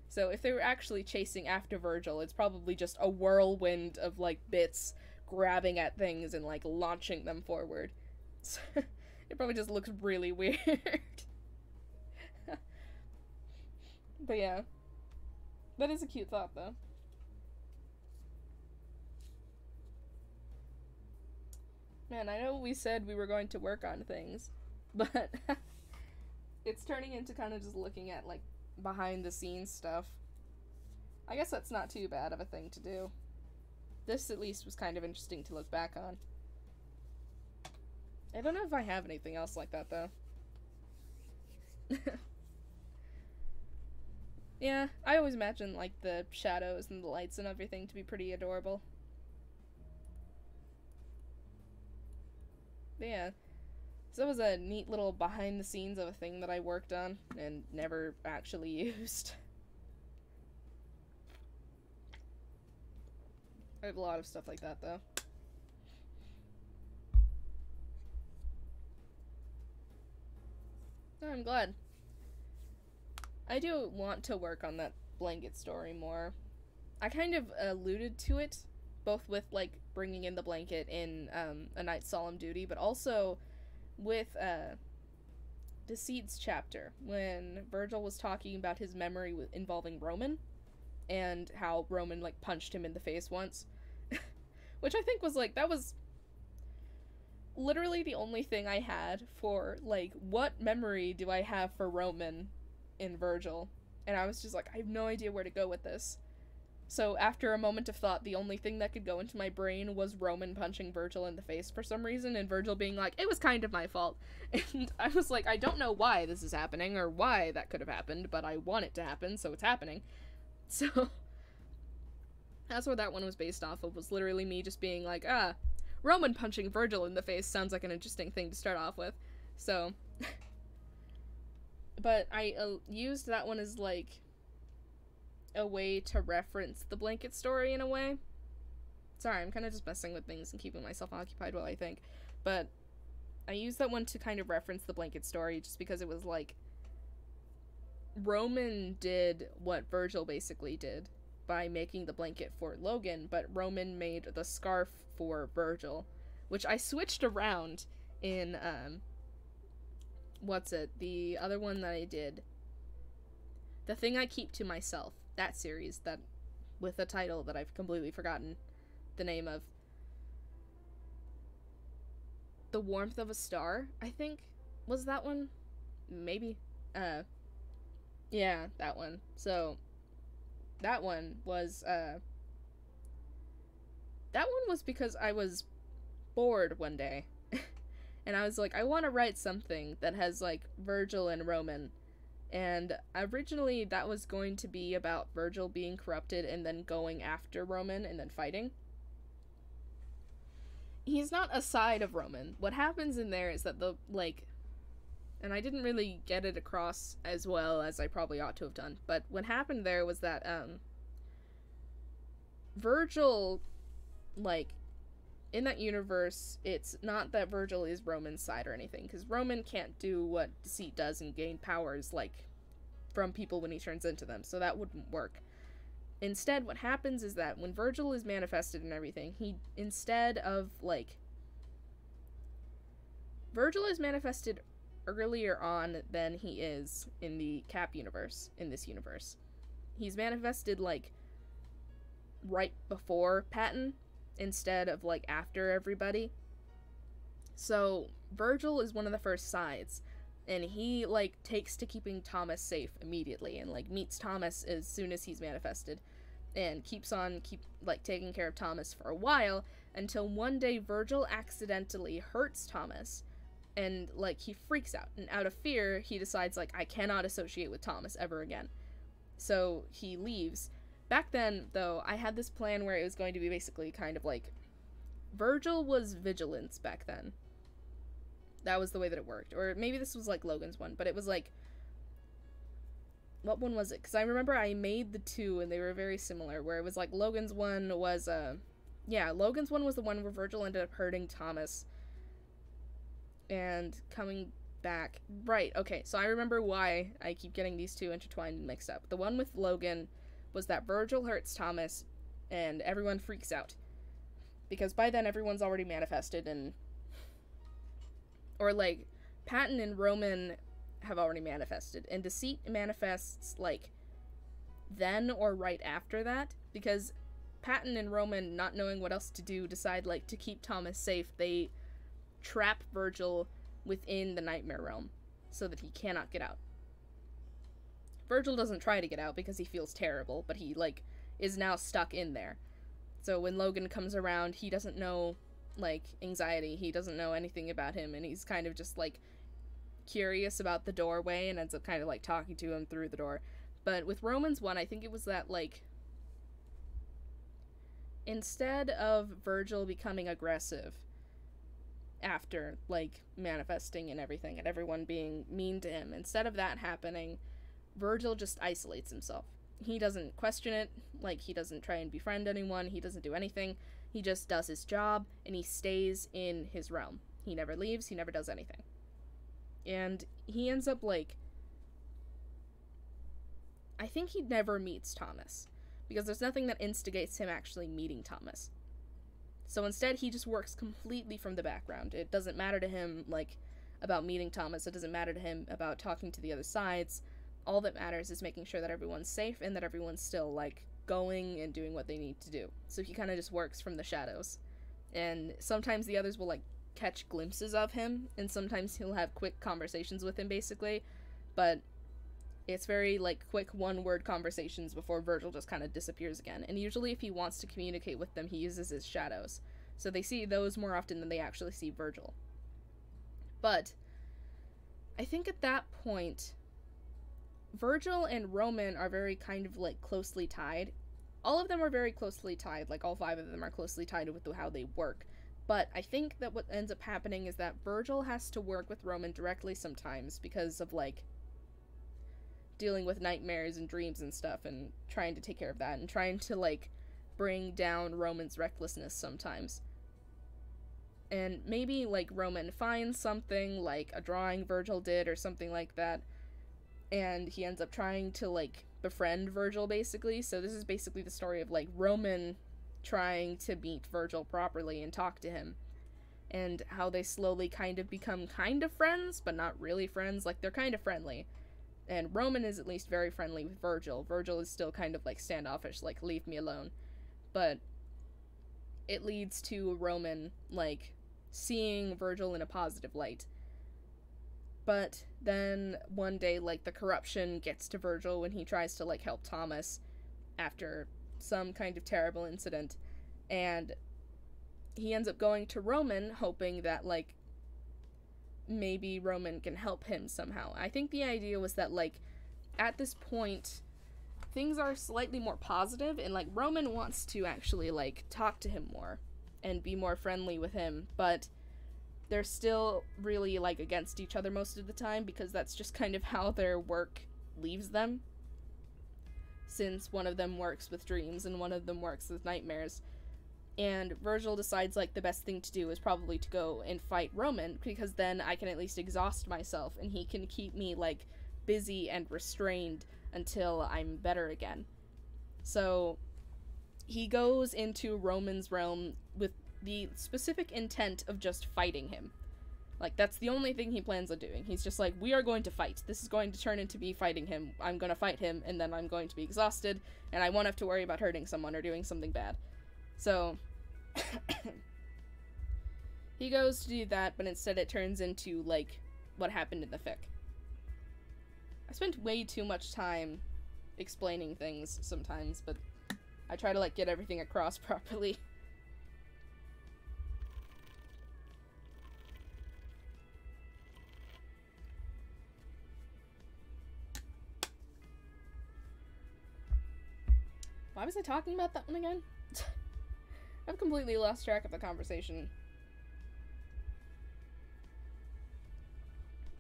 So if they were actually chasing after Virgil, it's probably just a whirlwind of, like, bits grabbing at things and, like, launching them forward. So it probably just looks really weird. But yeah. That is a cute thought, though. Man, I know we said we were going to work on things, but it's turning into kind of just looking at, like, behind the scenes stuff. I guess that's not too bad of a thing to do. This at least was kind of interesting to look back on. I don't know if I have anything else like that though. Yeah, I always imagine like the shadows and the lights and everything to be pretty adorable. But yeah, so that was a neat little behind the scenes of a thing that I worked on and never actually used. I have a lot of stuff like that though. Oh, I'm glad. I do want to work on that blanket story more. I kind of alluded to it, both with like bringing in the blanket in A Night's Solemn Duty, but also with Deceit's chapter, when Virgil was talking about his memory involving Roman, and how Roman like punched him in the face once. Which I think was like, that was literally the only thing I had for like, what memory do I have for Roman in Virgil? And I was just like, I have no idea where to go with this. So after a moment of thought, the only thing that could go into my brain was Roman punching Virgil in the face for some reason, and Virgil being like, it was kind of my fault. And I was like, I don't know why this is happening, or why that could have happened, but I want it to happen, so it's happening. So that's what that one was based off of, was literally me just being like, Roman punching Virgil in the face sounds like an interesting thing to start off with. So, but I used that one as like a way to reference the blanket story in a way. Sorry, I'm kind of just messing with things and keeping myself occupied while I think. But I used that one to kind of reference the blanket story just because it was like, Roman did what Virgil basically did by making the blanket for Logan, but Roman made the scarf for Virgil, which I switched around in, the other one that I did, The Thing I Keep to Myself, that series, that, with a title that I've completely forgotten the name of. The Warmth of a Star, I think, was that one? Maybe. Yeah, that one. So, that one was because I was bored one day. And I was like, I want to write something that has, like, Virgil and Roman. And originally that was going to be about Virgil being corrupted and then going after Roman and then fighting. He's not a side of Roman. What happens in there is that and I didn't really get it across as well as I probably ought to have done, but what happened there was that, Virgil, like, in that universe, it's not that Virgil is Roman's side or anything, because Roman can't do what Deceit does and gain powers, like, from people when he turns into them, so that wouldn't work. Instead, what happens is that when Virgil is manifested and everything, Virgil is manifested earlier on than he is in the Cap universe, in this universe. He's manifested, like, right before Patton, instead of, like, after everybody. So, Virgil is one of the first sides, and he, like, takes to keeping Thomas safe immediately, and, like, meets Thomas as soon as he's manifested, and keeps taking care of Thomas for a while, until one day Virgil accidentally hurts Thomas, and, like, he freaks out, and out of fear, he decides, like, I cannot associate with Thomas ever again. So, he leaves. Back then, though, I had this plan where it was going to be basically kind of, like, Virgil was vigilance back then. That was the way that it worked. Or maybe this was like Logan's one, but it was like, what one was it? Because I remember I made the two and they were very similar, where it was like Logan's one was, Logan's one was the one where Virgil ended up hurting Thomas and coming back. Right, okay, so I remember why I keep getting these two intertwined and mixed up. The one with Logan was that Virgil hurts Thomas and everyone freaks out. Because by then everyone's already manifested and... Or, like, Patton and Roman have already manifested. And Deceit manifests, like, then or right after that. Because Patton and Roman, not knowing what else to do, decide, like, to keep Thomas safe. They trap Virgil within the Nightmare Realm so that he cannot get out. Virgil doesn't try to get out because he feels terrible, but he, like, is now stuck in there. So when Logan comes around, he doesn't know, like, anxiety. He doesn't know anything about him, and he's kind of just, like, curious about the doorway and ends up kind of, like, talking to him through the door. But with Roman's one, I think it was that, like, instead of Virgil becoming aggressive after, like, manifesting and everything, and everyone being mean to him, instead of that happening, Virgil just isolates himself. He doesn't question it, like, he doesn't try and befriend anyone, he doesn't do anything. He just does his job, and he stays in his realm. He never leaves, he never does anything. And he ends up, like... I think he never meets Thomas, because there's nothing that instigates him actually meeting Thomas. So instead, he just works completely from the background. It doesn't matter to him, like, about meeting Thomas. It doesn't matter to him about talking to the other sides. All that matters is making sure that everyone's safe and that everyone's still, like, going and doing what they need to do. So he kind of just works from the shadows. And sometimes the others will, like, catch glimpses of him, and sometimes he'll have quick conversations with him, basically. But it's very, like, quick one-word conversations before Virgil just kind of disappears again. And usually if he wants to communicate with them, he uses his shadows. So they see those more often than they actually see Virgil. But I think at that point, Virgil and Roman are very kind of, like, closely tied. All of them are very closely tied, like, all 5 of them are closely tied with how they work. But I think that what ends up happening is that Virgil has to work with Roman directly sometimes because of, like, dealing with nightmares and dreams and stuff and trying to take care of that and trying to, like, bring down Roman's recklessness sometimes. And maybe, like, Roman finds something, like a drawing Virgil did or something like that, and he ends up trying to, like, befriend Virgil, basically. So this is basically the story of, like, Roman trying to meet Virgil properly and talk to him, and how they slowly kind of become kind of friends, but not really friends. Like, they're kind of friendly, and Roman is at least very friendly with Virgil. Virgil is still kind of, like, standoffish, like, leave me alone. But it leads to Roman, like, seeing Virgil in a positive light. But then one day, like, the corruption gets to Virgil when he tries to, like, help Thomas after some kind of terrible incident, and he ends up going to Roman hoping that, like, maybe Roman can help him somehow. I think the idea was that, like, at this point, things are slightly more positive, and, like, Roman wants to actually, like, talk to him more and be more friendly with him, but they're still really, like, against each other most of the time, because that's just kind of how their work leaves them. Since one of them works with dreams and one of them works with nightmares. And Virgil decides, like, the best thing to do is probably to go and fight Roman, because then I can at least exhaust myself and he can keep me, like, busy and restrained until I'm better again. So he goes into Roman's realm with the specific intent of just fighting him. Like, that's the only thing he plans on doing. He's just like, we are going to fight. This is going to turn into me fighting him. I'm going to fight him, and then I'm going to be exhausted, and I won't have to worry about hurting someone or doing something bad. So, he goes to do that, but instead it turns into, like, what happened in the fic. I spent way too much time explaining things sometimes, but I try to, like, get everything across properly. Why was I talking about that one again? I've completely lost track of the conversation.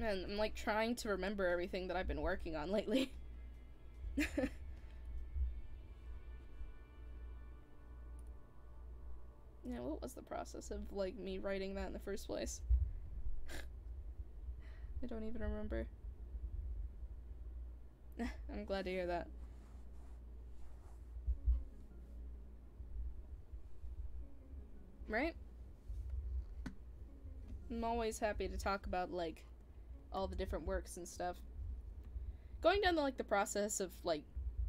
And I'm like trying to remember everything that I've been working on lately. Yeah, what was the process of like me writing that in the first place? I don't even remember. I'm glad to hear that. Right? I'm always happy to talk about like all the different works and stuff. Going down the like the process of like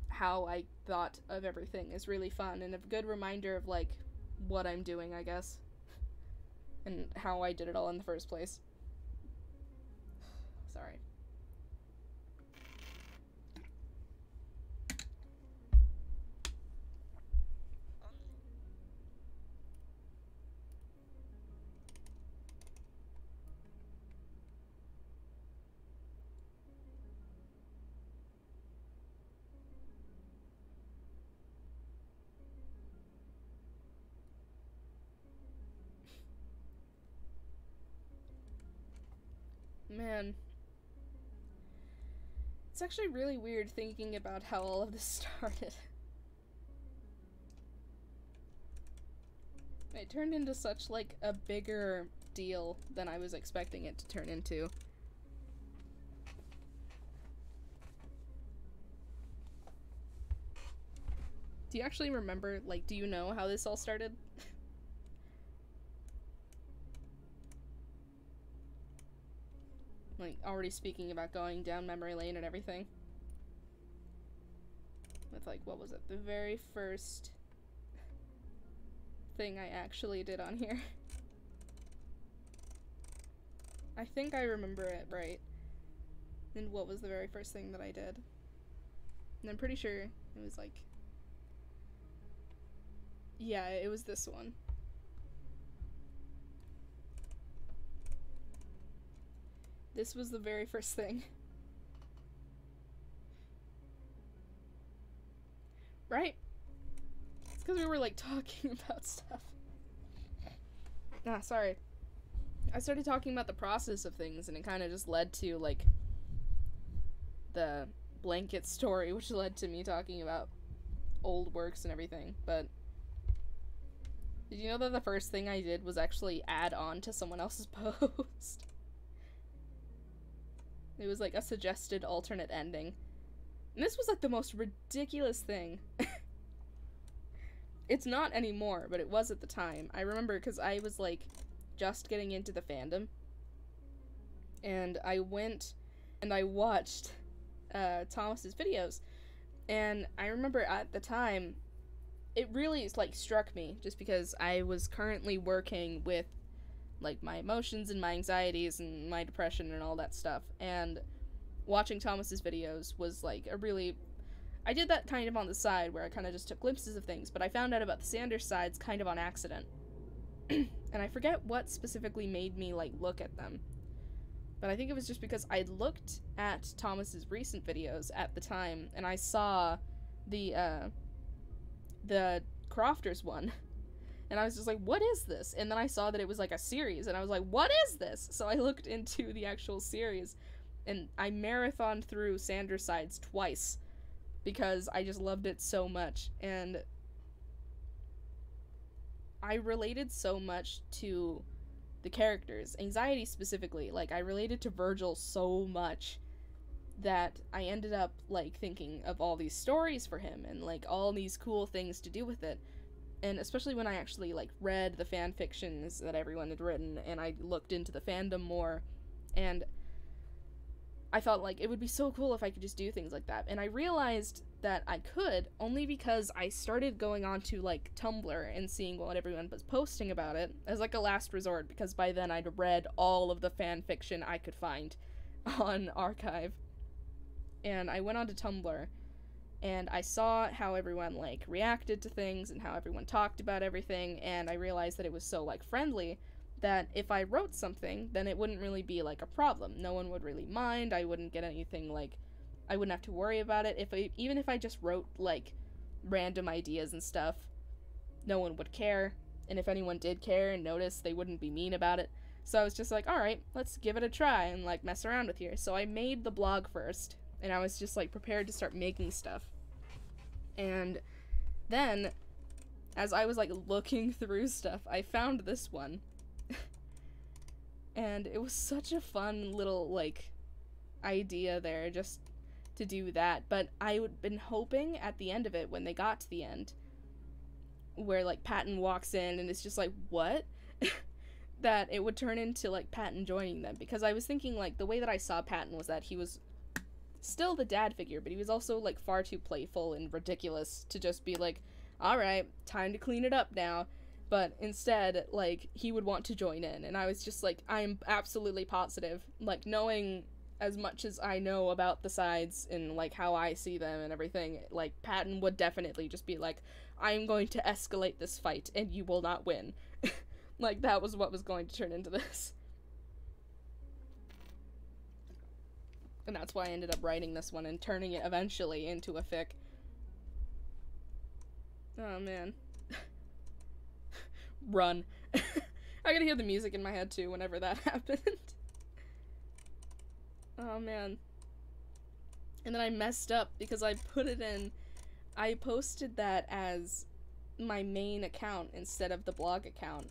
how I thought of everything is really fun and a good reminder of like what I'm doing, I guess. And how I did it all in the first place. Sorry. Man. It's actually really weird thinking about how all of this started. It turned into such, like, a bigger deal than I was expecting it to turn into. Do you actually remember, like, do you know how this all started? Like, already speaking about going down memory lane and everything. With, like, what was it? The very first thing I actually did on here. I think I remember it right. And what was the very first thing that I did? And I'm pretty sure it was, like... Yeah, it was this one. This was the very first thing. Right? It's because we were, like, talking about stuff. Ah, sorry. I started talking about the process of things, and it kind of just led to, like, the blanket story, which led to me talking about old works and everything, but... Did you know that the first thing I did was actually add on to someone else's post? It was like a suggested alternate ending. And this was like the most ridiculous thing. It's not anymore, but it was at the time. I remember because I was like just getting into the fandom. And I went and I watched Thomas's videos. And I remember at the time, it really like struck me just because I was currently working with like my emotions and my anxieties and my depression and all that stuff, and watching Thomas's videos was like a really... I did that kind of on the side where I kind of just took glimpses of things, but I found out about the Sanders sides kind of on accident. And I forget what specifically made me like look at them, but I think it was just because I looked at Thomas's recent videos at the time and I saw the Crofters one. And I was just like, what is this? And then I saw that it was like a series, and I was like, what is this? So I looked into the actual series, and I marathoned through Sanders Sides twice, because I just loved it so much, and I related so much to the characters, anxiety specifically. Like, I related to Virgil so much that I ended up, like, thinking of all these stories for him, and, like, all these cool things to do with it. And especially when I actually, like, read the fan fictions that everyone had written, and I looked into the fandom more, and I thought, like, it would be so cool if I could just do things like that. And I realized that I could, only because I started going on to, like, Tumblr and seeing what everyone was posting about it as, like, a last resort, because by then I'd read all of the fan fiction I could find on Archive. And I went onto Tumblr, and I saw how everyone, like, reacted to things and how everyone talked about everything, and I realized that it was so, like, friendly that if I wrote something, then it wouldn't really be, like, a problem. No one would really mind. I wouldn't get anything, like, I wouldn't have to worry about it. Even if I just wrote, like, random ideas and stuff, no one would care. and if anyone did care and notice, they wouldn't be mean about it. So I was just like, alright, let's give it a try and, like, mess around with here. So I made the blog first, and I was just, like, prepared to start making stuff. And then, as I was, like, looking through stuff, I found this one. And it was such a fun little, like, idea there, just to do that. But I had been hoping at the end of it, when they got to the end, where, like, Patton walks in and it's just like, what? That it would turn into, like, Patton joining them. Because I was thinking, like, the way that I saw Patton was that he was still the dad figure, but he was also, like, far too playful and ridiculous to just be like, alright, time to clean it up now. But instead, like, he would want to join in, and I was just like, I'm absolutely positive, like, knowing as much as I know about the sides and, like, how I see them and everything, like, Patton would definitely just be like, I'm going to escalate this fight, and you will not win. Like, that was what was going to turn into this. And that's why I ended up writing this one and turning it eventually into a fic. Oh, man. Run. I gotta hear the music in my head too whenever that happened. Oh man. And then I messed up because I put it in, I posted that as my main account instead of the blog account.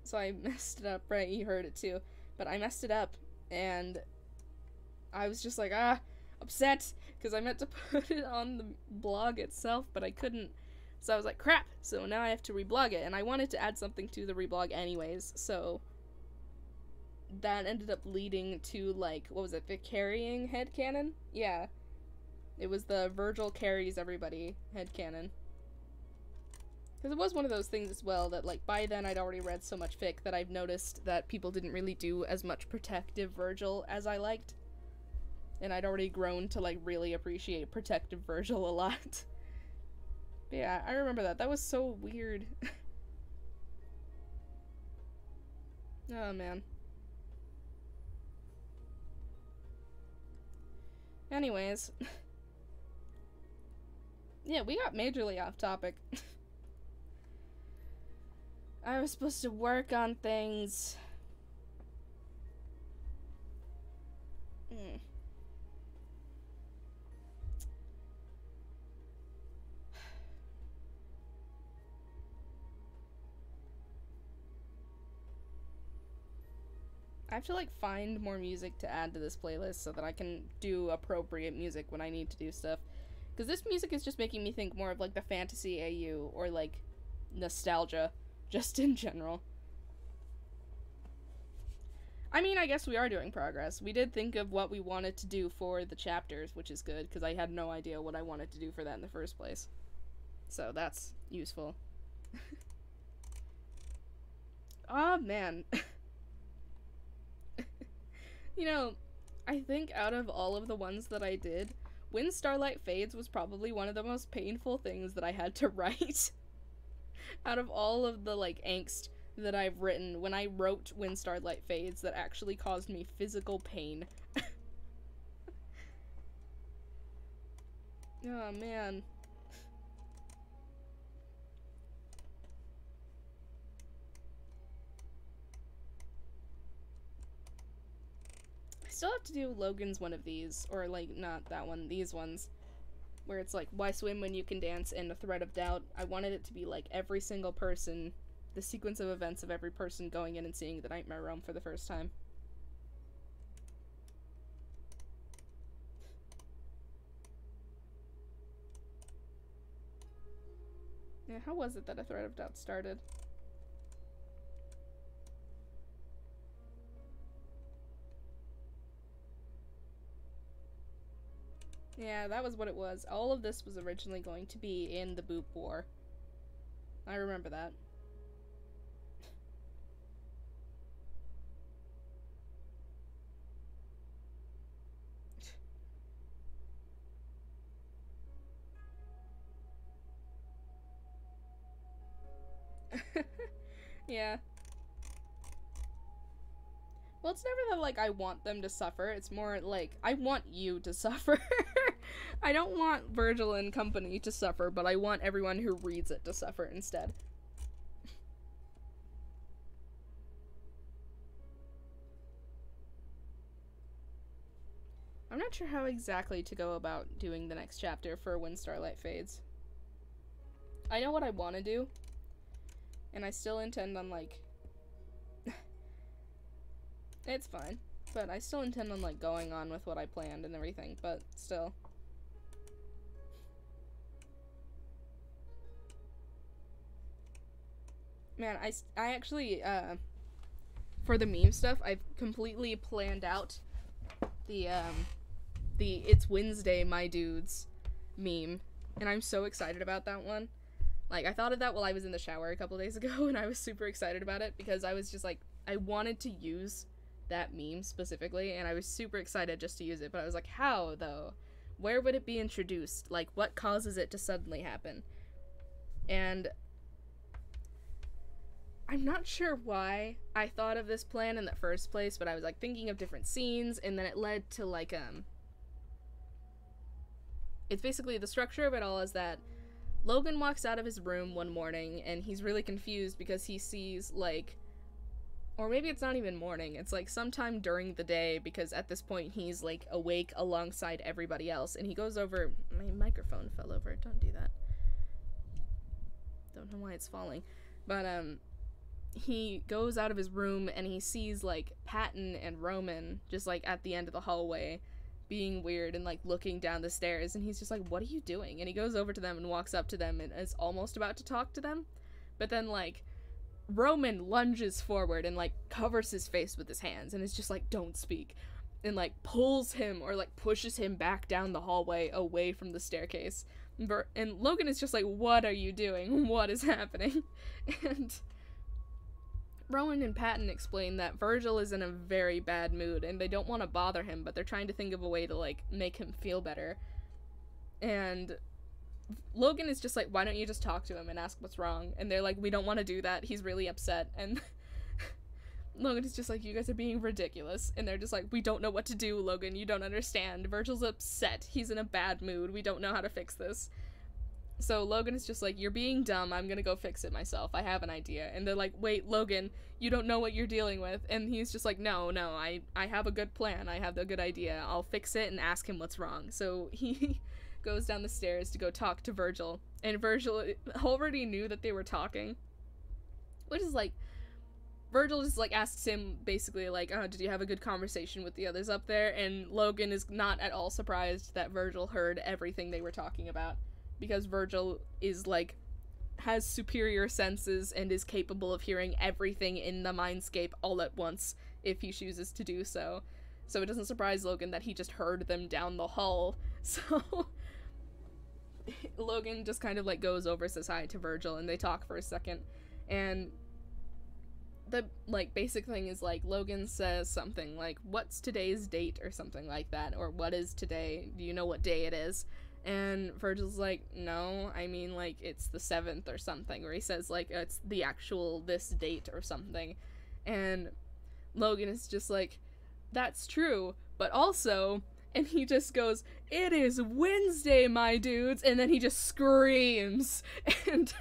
So I messed it up, right? You heard it too. But I messed it up and I was just like, upset because I meant to put it on the blog itself, but I couldn't. So I was like, crap, so now I have to reblog it, and I wanted to add something to the reblog anyways, so that ended up leading to, like, what was it, the carrying headcanon? Yeah. It was the Virgil carries everybody headcanon. Because it was one of those things as well that, like, by then I'd already read so much fic that I've noticed that people didn't really do as much protective Virgil as I liked. And I'd already grown to, like, really appreciate protective Virgil a lot. Yeah, I remember that. That was so weird. Oh, man. Anyways. Yeah, we got majorly off topic. I was supposed to work on things. I have to, like, find more music to add to this playlist so that I can do appropriate music when I need to do stuff. Because this music is just making me think more of, like, the fantasy AU or, like, nostalgia, just in general. I mean, I guess we are doing progress. We did think of what we wanted to do for the chapters, which is good, because I had no idea what I wanted to do for that in the first place. So that's useful. Oh, man. You know, I think out of all of the ones that I did, When Starlight Fades was probably one of the most painful things that I had to write. Out of all of the, like, angst that I've written, when I wrote When Starlight Fades, that actually caused me physical pain. Oh, man. Still have to do Logan's one of these, or, like, not that one, these ones, where it's like, why swim when you can dance, and a thread of doubt. I wanted it to be like every single person, the sequence of events of every person going in and seeing the Nightmare Realm for the first time. Yeah, how was it that a thread of doubt started? Yeah, that was what it was. All of this was originally going to be in the Boop War. I remember that. Yeah. Well, it's never that, like, I want them to suffer. It's more like, I want you to suffer. I don't want Virgil and company to suffer, but I want everyone who reads it to suffer instead. I'm not sure how exactly to go about doing the next chapter for When Starlight Fades. I know what I want to do, and I still intend on, like... it's fine, but I still intend on, like, going on with what I planned and everything, but still. Man, I actually, for the meme stuff, I've completely planned out the It's Wednesday, my dudes meme, and I'm so excited about that one. Like, I thought of that while I was in the shower a couple days ago, and I was super excited about it, because I was just like, I wanted to use that meme specifically, and I was super excited just to use it, but I was like, how, though? Where would it be introduced? Like, what causes it to suddenly happen? And I'm not sure why I thought of this plan in the first place, but I was, like, thinking of different scenes, and then it led to, like, it's basically, the structure of it all is that Logan walks out of his room one morning, and he's really confused because he sees, like, or maybe it's not even morning, it's, like, sometime during the day, because at this point he's, like, awake alongside everybody else, and he goes over, my microphone fell over, don't do that. Don't know why it's falling, but, he goes out of his room, and he sees, like, Patton and Roman just, like, at the end of the hallway, being weird and, like, looking down the stairs, and he's just like, what are you doing? And he goes over to them and walks up to them and is almost about to talk to them, but then, like, Roman lunges forward and, like, covers his face with his hands and is just like, don't speak, and, like, pulls him or, like, pushes him back down the hallway away from the staircase, and Logan is just like, what are you doing? What is happening? And Rowan and Patton explain that Virgil is in a very bad mood, and they don't want to bother him, but they're trying to think of a way to, like, make him feel better. And Logan is just like, why don't you just talk to him and ask what's wrong? And they're like, we don't want to do that, he's really upset. And Logan is just like, you guys are being ridiculous. And they're just like, we don't know what to do, Logan, you don't understand. Virgil's upset, he's in a bad mood, we don't know how to fix this. So Logan is just like, you're being dumb, I'm gonna go fix it myself, I have an idea. And they're like, wait, Logan, you don't know what you're dealing with. And he's just like, no, I have a good plan, I have a good idea, I'll fix it and ask him what's wrong. So he goes down the stairs to go talk to Virgil, and Virgil already knew that they were talking, which is like, Virgil just, like, asks him, basically, like, oh, did you have a good conversation with the others up there? And Logan is not at all surprised that Virgil heard everything they were talking about, because Virgil is, like, has superior senses and is capable of hearing everything in the mindscape all at once if he chooses to do so. So it doesn't surprise Logan that he just heard them down the hall. So Logan just kind of, like, goes over, says hi to Virgil, and they talk for a second. And the, like, basic thing is, like, Logan says something like, what's today's date, or something like that, or what is today, do you know what day it is? And Virgil's like, no, I mean, like, it's the 7th or something, or he says, like, it's the actual this date or something. And Logan is just like, that's true, but also, and he just goes, it is Wednesday, my dudes, and then he just screams. And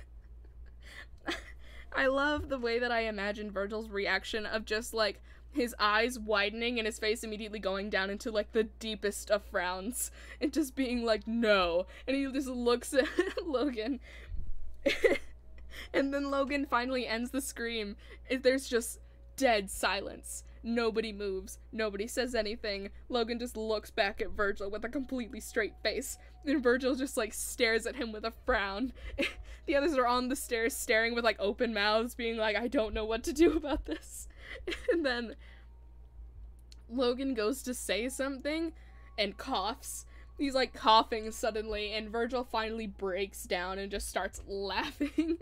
I love the way that I imagine Virgil's reaction of just, like, his eyes widening and his face immediately going down into, like, the deepest of frowns and just being like, no. And he just looks at Logan. And then Logan finally ends the scream. There's just dead silence. Nobody moves. Nobody says anything. Logan just looks back at Virgil with a completely straight face. And Virgil just, like, stares at him with a frown. The others are on the stairs staring with, like, open mouths, being like, I don't know what to do about this. And then Logan goes to say something and coughs. He's, like, coughing suddenly, and Virgil finally breaks down and just starts laughing.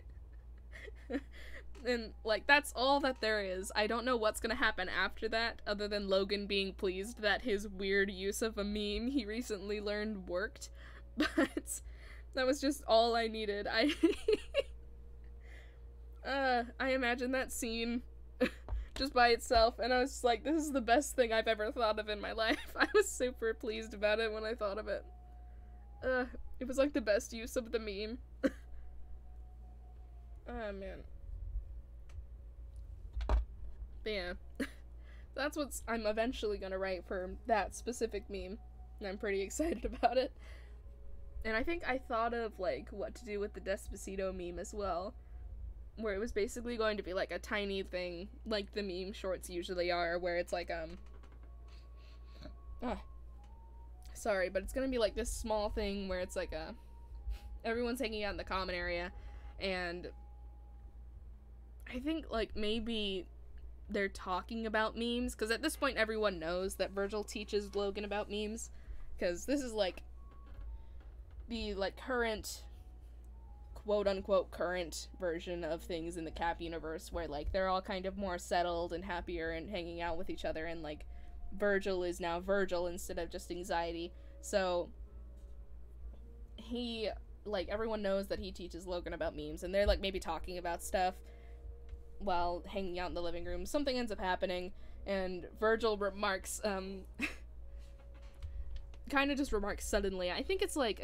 And, like, that's all that there is. I don't know what's gonna happen after that, other than Logan being pleased that his weird use of a meme he recently learned worked. But that was just all I needed. I imagine that scene just by itself, and I was just like, this is the best thing I've ever thought of in my life. I was super pleased about it when I thought of it. It was like the best use of the meme. Oh man. But yeah. That's what I'm eventually gonna write for that specific meme. And I'm pretty excited about it. And I think I thought of, like, what to do with the Despacito meme as well. Where it was basically going to be, like, a tiny thing, like the meme shorts usually are, where it's like, sorry, but it's gonna be like this small thing where it's like everyone's hanging out in the common area, and I think, like, maybe they're talking about memes, because at this point everyone knows that Virgil teaches Logan about memes, because this is, like, the, like, current, quote-unquote current version of things in the Cap universe, where, like, they're all kind of more settled and happier and hanging out with each other, and, like, Virgil is now Virgil instead of just anxiety. So he, like, everyone knows that he teaches Logan about memes, and they're, like, maybe talking about stuff while hanging out in the living room. Something ends up happening, and Virgil remarks, kind of just remarks suddenly. I think it's like,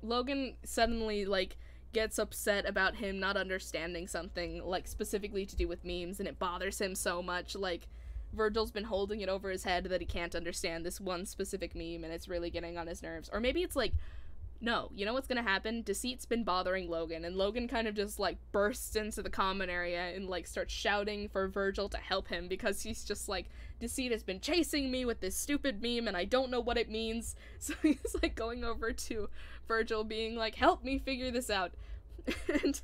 Logan suddenly, like, gets upset about him not understanding something, like, specifically to do with memes, and it bothers him so much, like, Virgil's been holding it over his head that he can't understand this one specific meme, and it's really getting on his nerves. Or maybe it's like, no, you know what's gonna happen? Deceit's been bothering Logan, and Logan kind of just, like, bursts into the common area and, like, starts shouting for Virgil to help him, because he's just like, Deceit has been chasing me with this stupid meme, and I don't know what it means. So he's, like, going over to Virgil being like, help me figure this out. And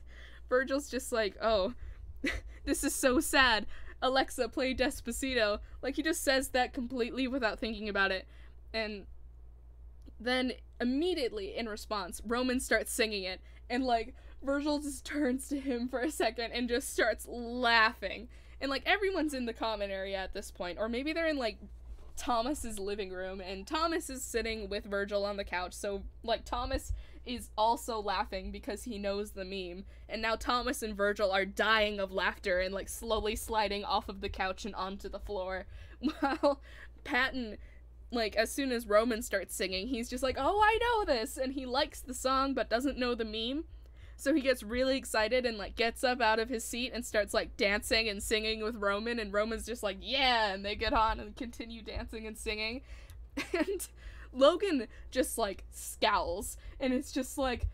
Virgil's just like, oh, this is so sad. Alexa, play Despacito. Like, he just says that completely without thinking about it. And then immediately in response, Roman starts singing it, and, like, Virgil just turns to him for a second and just starts laughing. And, like, everyone's in the common area at this point, or maybe they're in, like, Thomas's living room, and Thomas is sitting with Virgil on the couch, so, like, Thomas is also laughing because he knows the meme, and now Thomas and Virgil are dying of laughter and, like, slowly sliding off of the couch and onto the floor, while Patton, like, as soon as Roman starts singing, he's just like, oh, I know this, and he likes the song but doesn't know the meme, so he gets really excited and, like, gets up out of his seat and starts, like, dancing and singing with Roman, and Roman's just like, yeah, and they get on and continue dancing and singing, and Logan just, like, scowls, and it's just, like,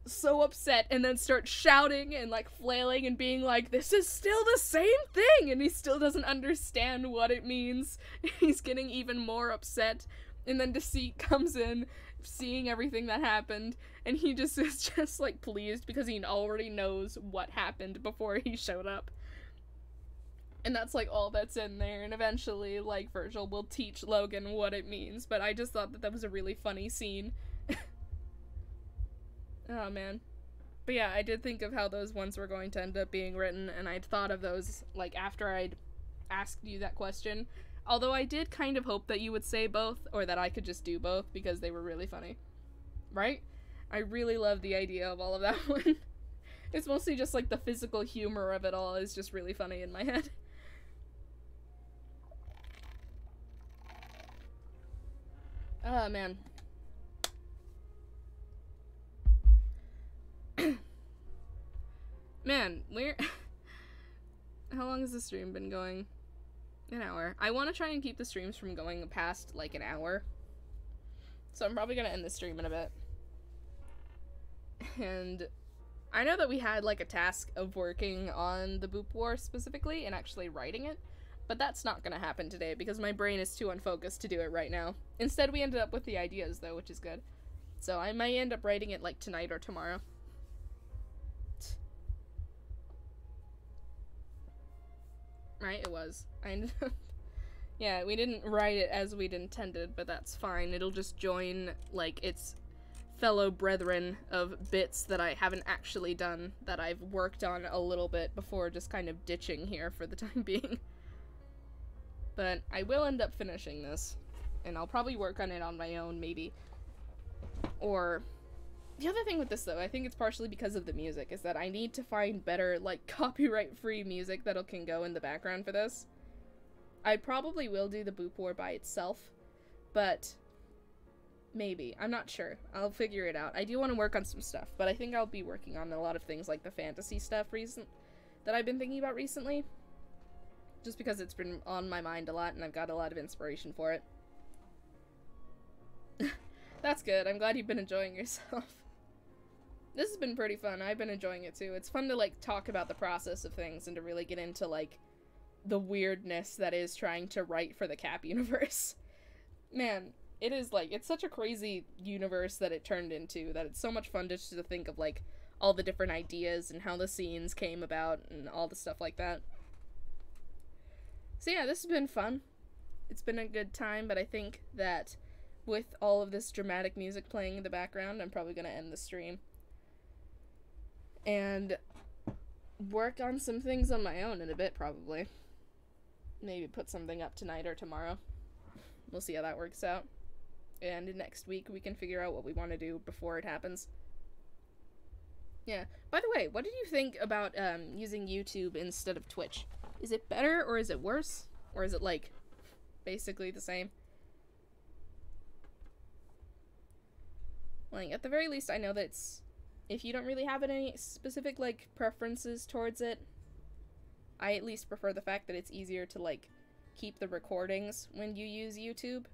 so upset, and then starts shouting and, like, flailing and being like, this is still the same thing, and he still doesn't understand what it means. He's getting even more upset, and then Deceit comes in, seeing everything that happened, and he just is just, like, pleased because he already knows what happened before he showed up. And that's, like, all that's in there, and eventually, like, Virgil will teach Logan what it means, but I just thought that that was a really funny scene. Oh, man. But yeah, I did think of how those ones were going to end up being written, and I'd thought of those, like, after I'd asked you that question. Although I did kind of hope that you would say both, or that I could just do both, because they were really funny. Right? I really love the idea of all of that one. It's mostly just, like, the physical humor of it all is just really funny in my head. Oh, man. Man, how long has the stream been going? An hour. I want to try and keep the streams from going past, like, an hour. So I'm probably gonna end the stream in a bit. And I know that we had, like, a task of working on the Boop War specifically and actually writing it, but that's not gonna happen today because my brain is too unfocused to do it right now. Instead, we ended up with the ideas, though, which is good. So I might end up writing it, like, tonight or tomorrow. Right? It was. I ended up... Yeah, we didn't write it as we'd intended, but that's fine. It'll just join, like, its fellow brethren of bits that I haven't actually done, that I've worked on a little bit before just kind of ditching here for the time being. But I will end up finishing this, and I'll probably work on it on my own, maybe. Or... The other thing with this, though, I think it's partially because of the music, is that I need to find better, like, copyright-free music that can go in the background for this. I probably will do the Boop War by itself, but Maybe. I'm not sure. I'll figure it out. I do want to work on some stuff, but I think I'll be working on a lot of things like the fantasy stuff that I've been thinking about recently. Just because it's been on my mind a lot and I've got a lot of inspiration for it. That's good. I'm glad you've been enjoying yourself. This has been pretty fun. I've been enjoying it too. It's fun to like talk about the process of things and to really get into like the weirdness that is trying to write for the Cap universe. Man, it is like, it's such a crazy universe that it turned into that it's so much fun just to think of like all the different ideas and how the scenes came about and all the stuff like that. So yeah, this has been fun. It's been a good time, but I think that with all of this dramatic music playing in the background, I'm probably gonna end the stream. And work on some things on my own in a bit, probably. Maybe put something up tonight or tomorrow. We'll see how that works out. And next week we can figure out what we want to do before it happens. Yeah. By the way, what did you think about using YouTube instead of Twitch? Is it better or is it worse? Or is it like basically the same? Like, at the very least, I know that it's, if you don't really have any specific, like, preferences towards it, I at least prefer the fact that it's easier to, like, keep the recordings when you use YouTube.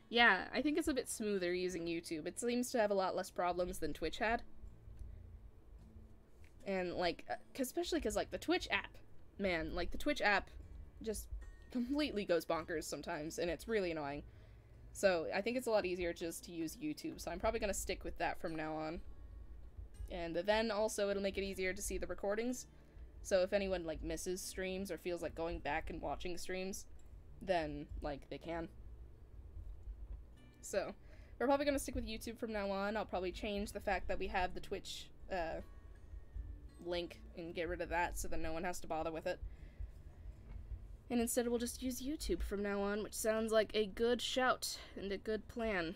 Yeah, I think it's a bit smoother using YouTube. It seems to have a lot less problems than Twitch had. And, like, especially because, like, the Twitch app, man, like, the Twitch app just completely goes bonkers sometimes, and it's really annoying. So, I think it's a lot easier just to use YouTube, so I'm probably going to stick with that from now on. And then, also, it'll make it easier to see the recordings. So, if anyone, like, misses streams or feels like going back and watching streams, then, like, they can. So, we're probably going to stick with YouTube from now on. I'll probably change the fact that we have the Twitch, link and get rid of that so that no one has to bother with it. And instead we'll just use YouTube from now on, which sounds like a good shout and a good plan.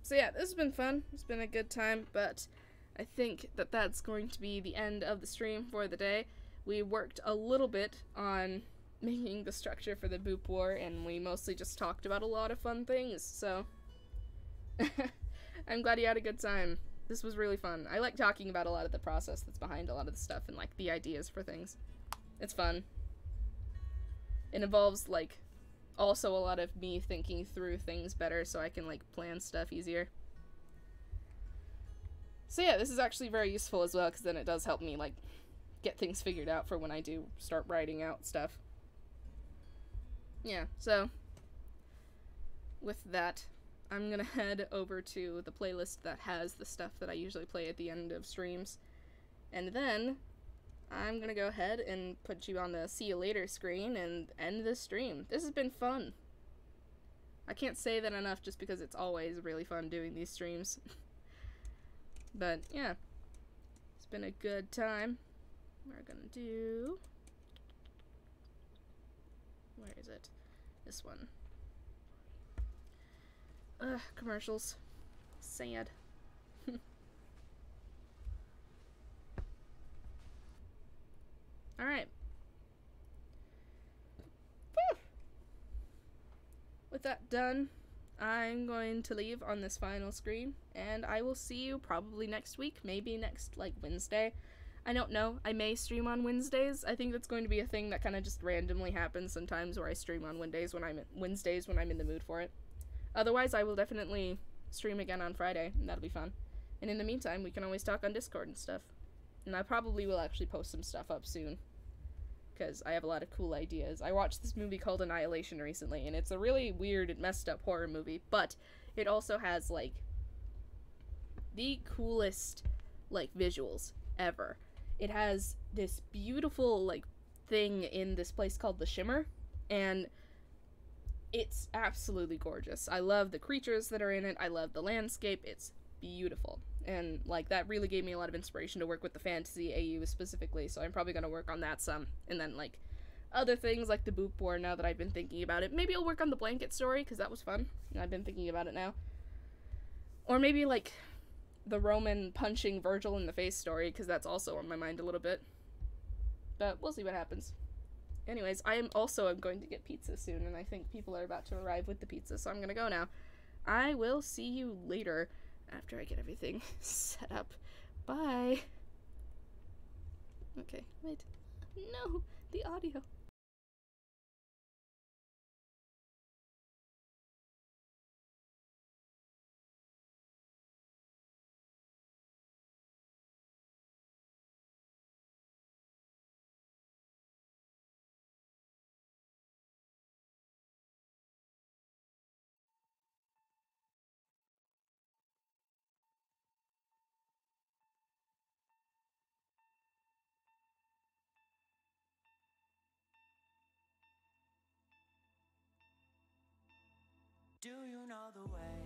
So yeah, this has been fun. It's been a good time, but I think that that's going to be the end of the stream for the day. We worked a little bit on making the structure for the Boop War, and we mostly just talked about a lot of fun things, so I'm glad you had a good time. This was really fun. I like talking about a lot of the process that's behind a lot of the stuff and, like, the ideas for things. It's fun. It involves, like, also a lot of me thinking through things better so I can, like, plan stuff easier. So yeah, this is actually very useful as well, because then it does help me, like, get things figured out for when I do start writing out stuff. Yeah, so with that, I'm gonna head over to the playlist that has the stuff that I usually play at the end of streams, and then I'm gonna go ahead and put you on the see you later screen and end this stream. This has been fun. I can't say that enough just because it's always really fun doing these streams. But yeah, it's been a good time. We're gonna do, where is it? This one. Ugh, commercials. Sad. Alright. With that done, I'm going to leave on this final screen, and I will see you probably next week, maybe next, like, Wednesday. I don't know. I may stream on Wednesdays. I think that's going to be a thing that kind of just randomly happens sometimes, where I stream on Wednesdays when I'm in the mood for it. Otherwise, I will definitely stream again on Friday, and that'll be fun. And in the meantime, we can always talk on Discord and stuff. And I probably will actually post some stuff up soon, because I have a lot of cool ideas. I watched this movie called Annihilation recently, and it's a really weird and messed up horror movie, but it also has, like, the coolest, like, visuals ever. It has this beautiful, like, thing in this place called the Shimmer, and it's absolutely gorgeous. I love the creatures that are in it. I love the landscape. It's beautiful. And, like, that really gave me a lot of inspiration to work with the fantasy AU specifically, so I'm probably gonna work on that some. And then, like, other things like the Boop War, now that I've been thinking about it. Maybe I'll work on the blanket story, because that was fun. And I've been thinking about it now. Or maybe, like, the Roman punching Virgil in the face story, because that's also on my mind a little bit. But we'll see what happens. Anyways, I'm going to get pizza soon, and I think people are about to arrive with the pizza, so I'm gonna go now. I will see you later after I get everything set up. Bye. Okay, wait. No, the audio. Do you know the way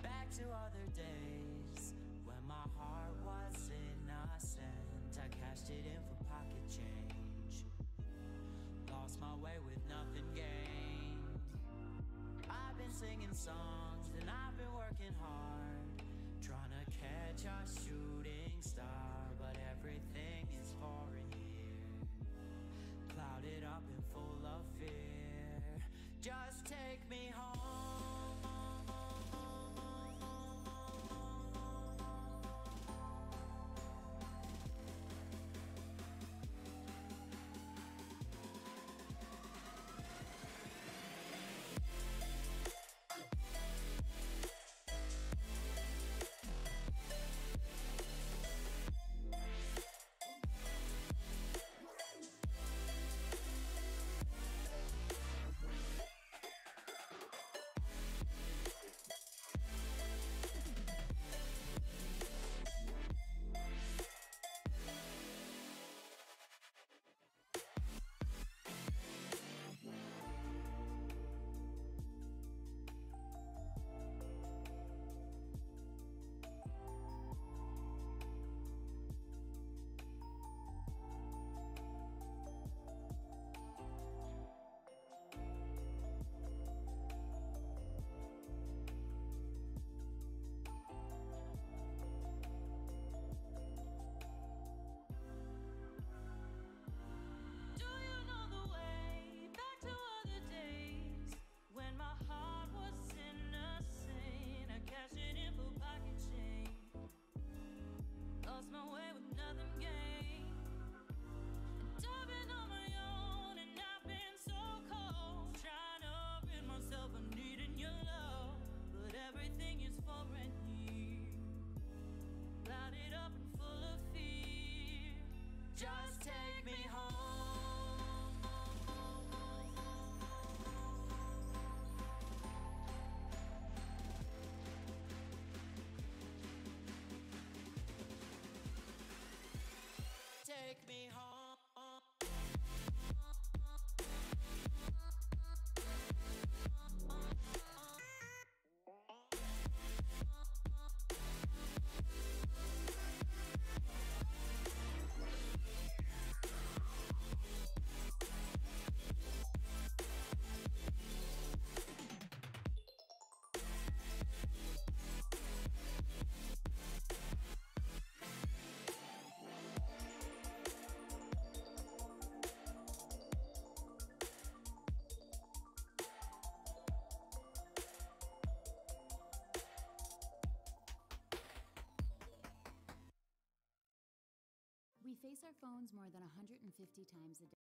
back to other days when my heart was innocent? I cashed it in for pocket change, lost my way with nothing gained. I've been singing songs and I've been working hard, trying to catch a shooting star, but everything is foreign here, clouded up and full of fear. Just take me home. Just take me home. Take me home. We face our phones more than 150 times a day.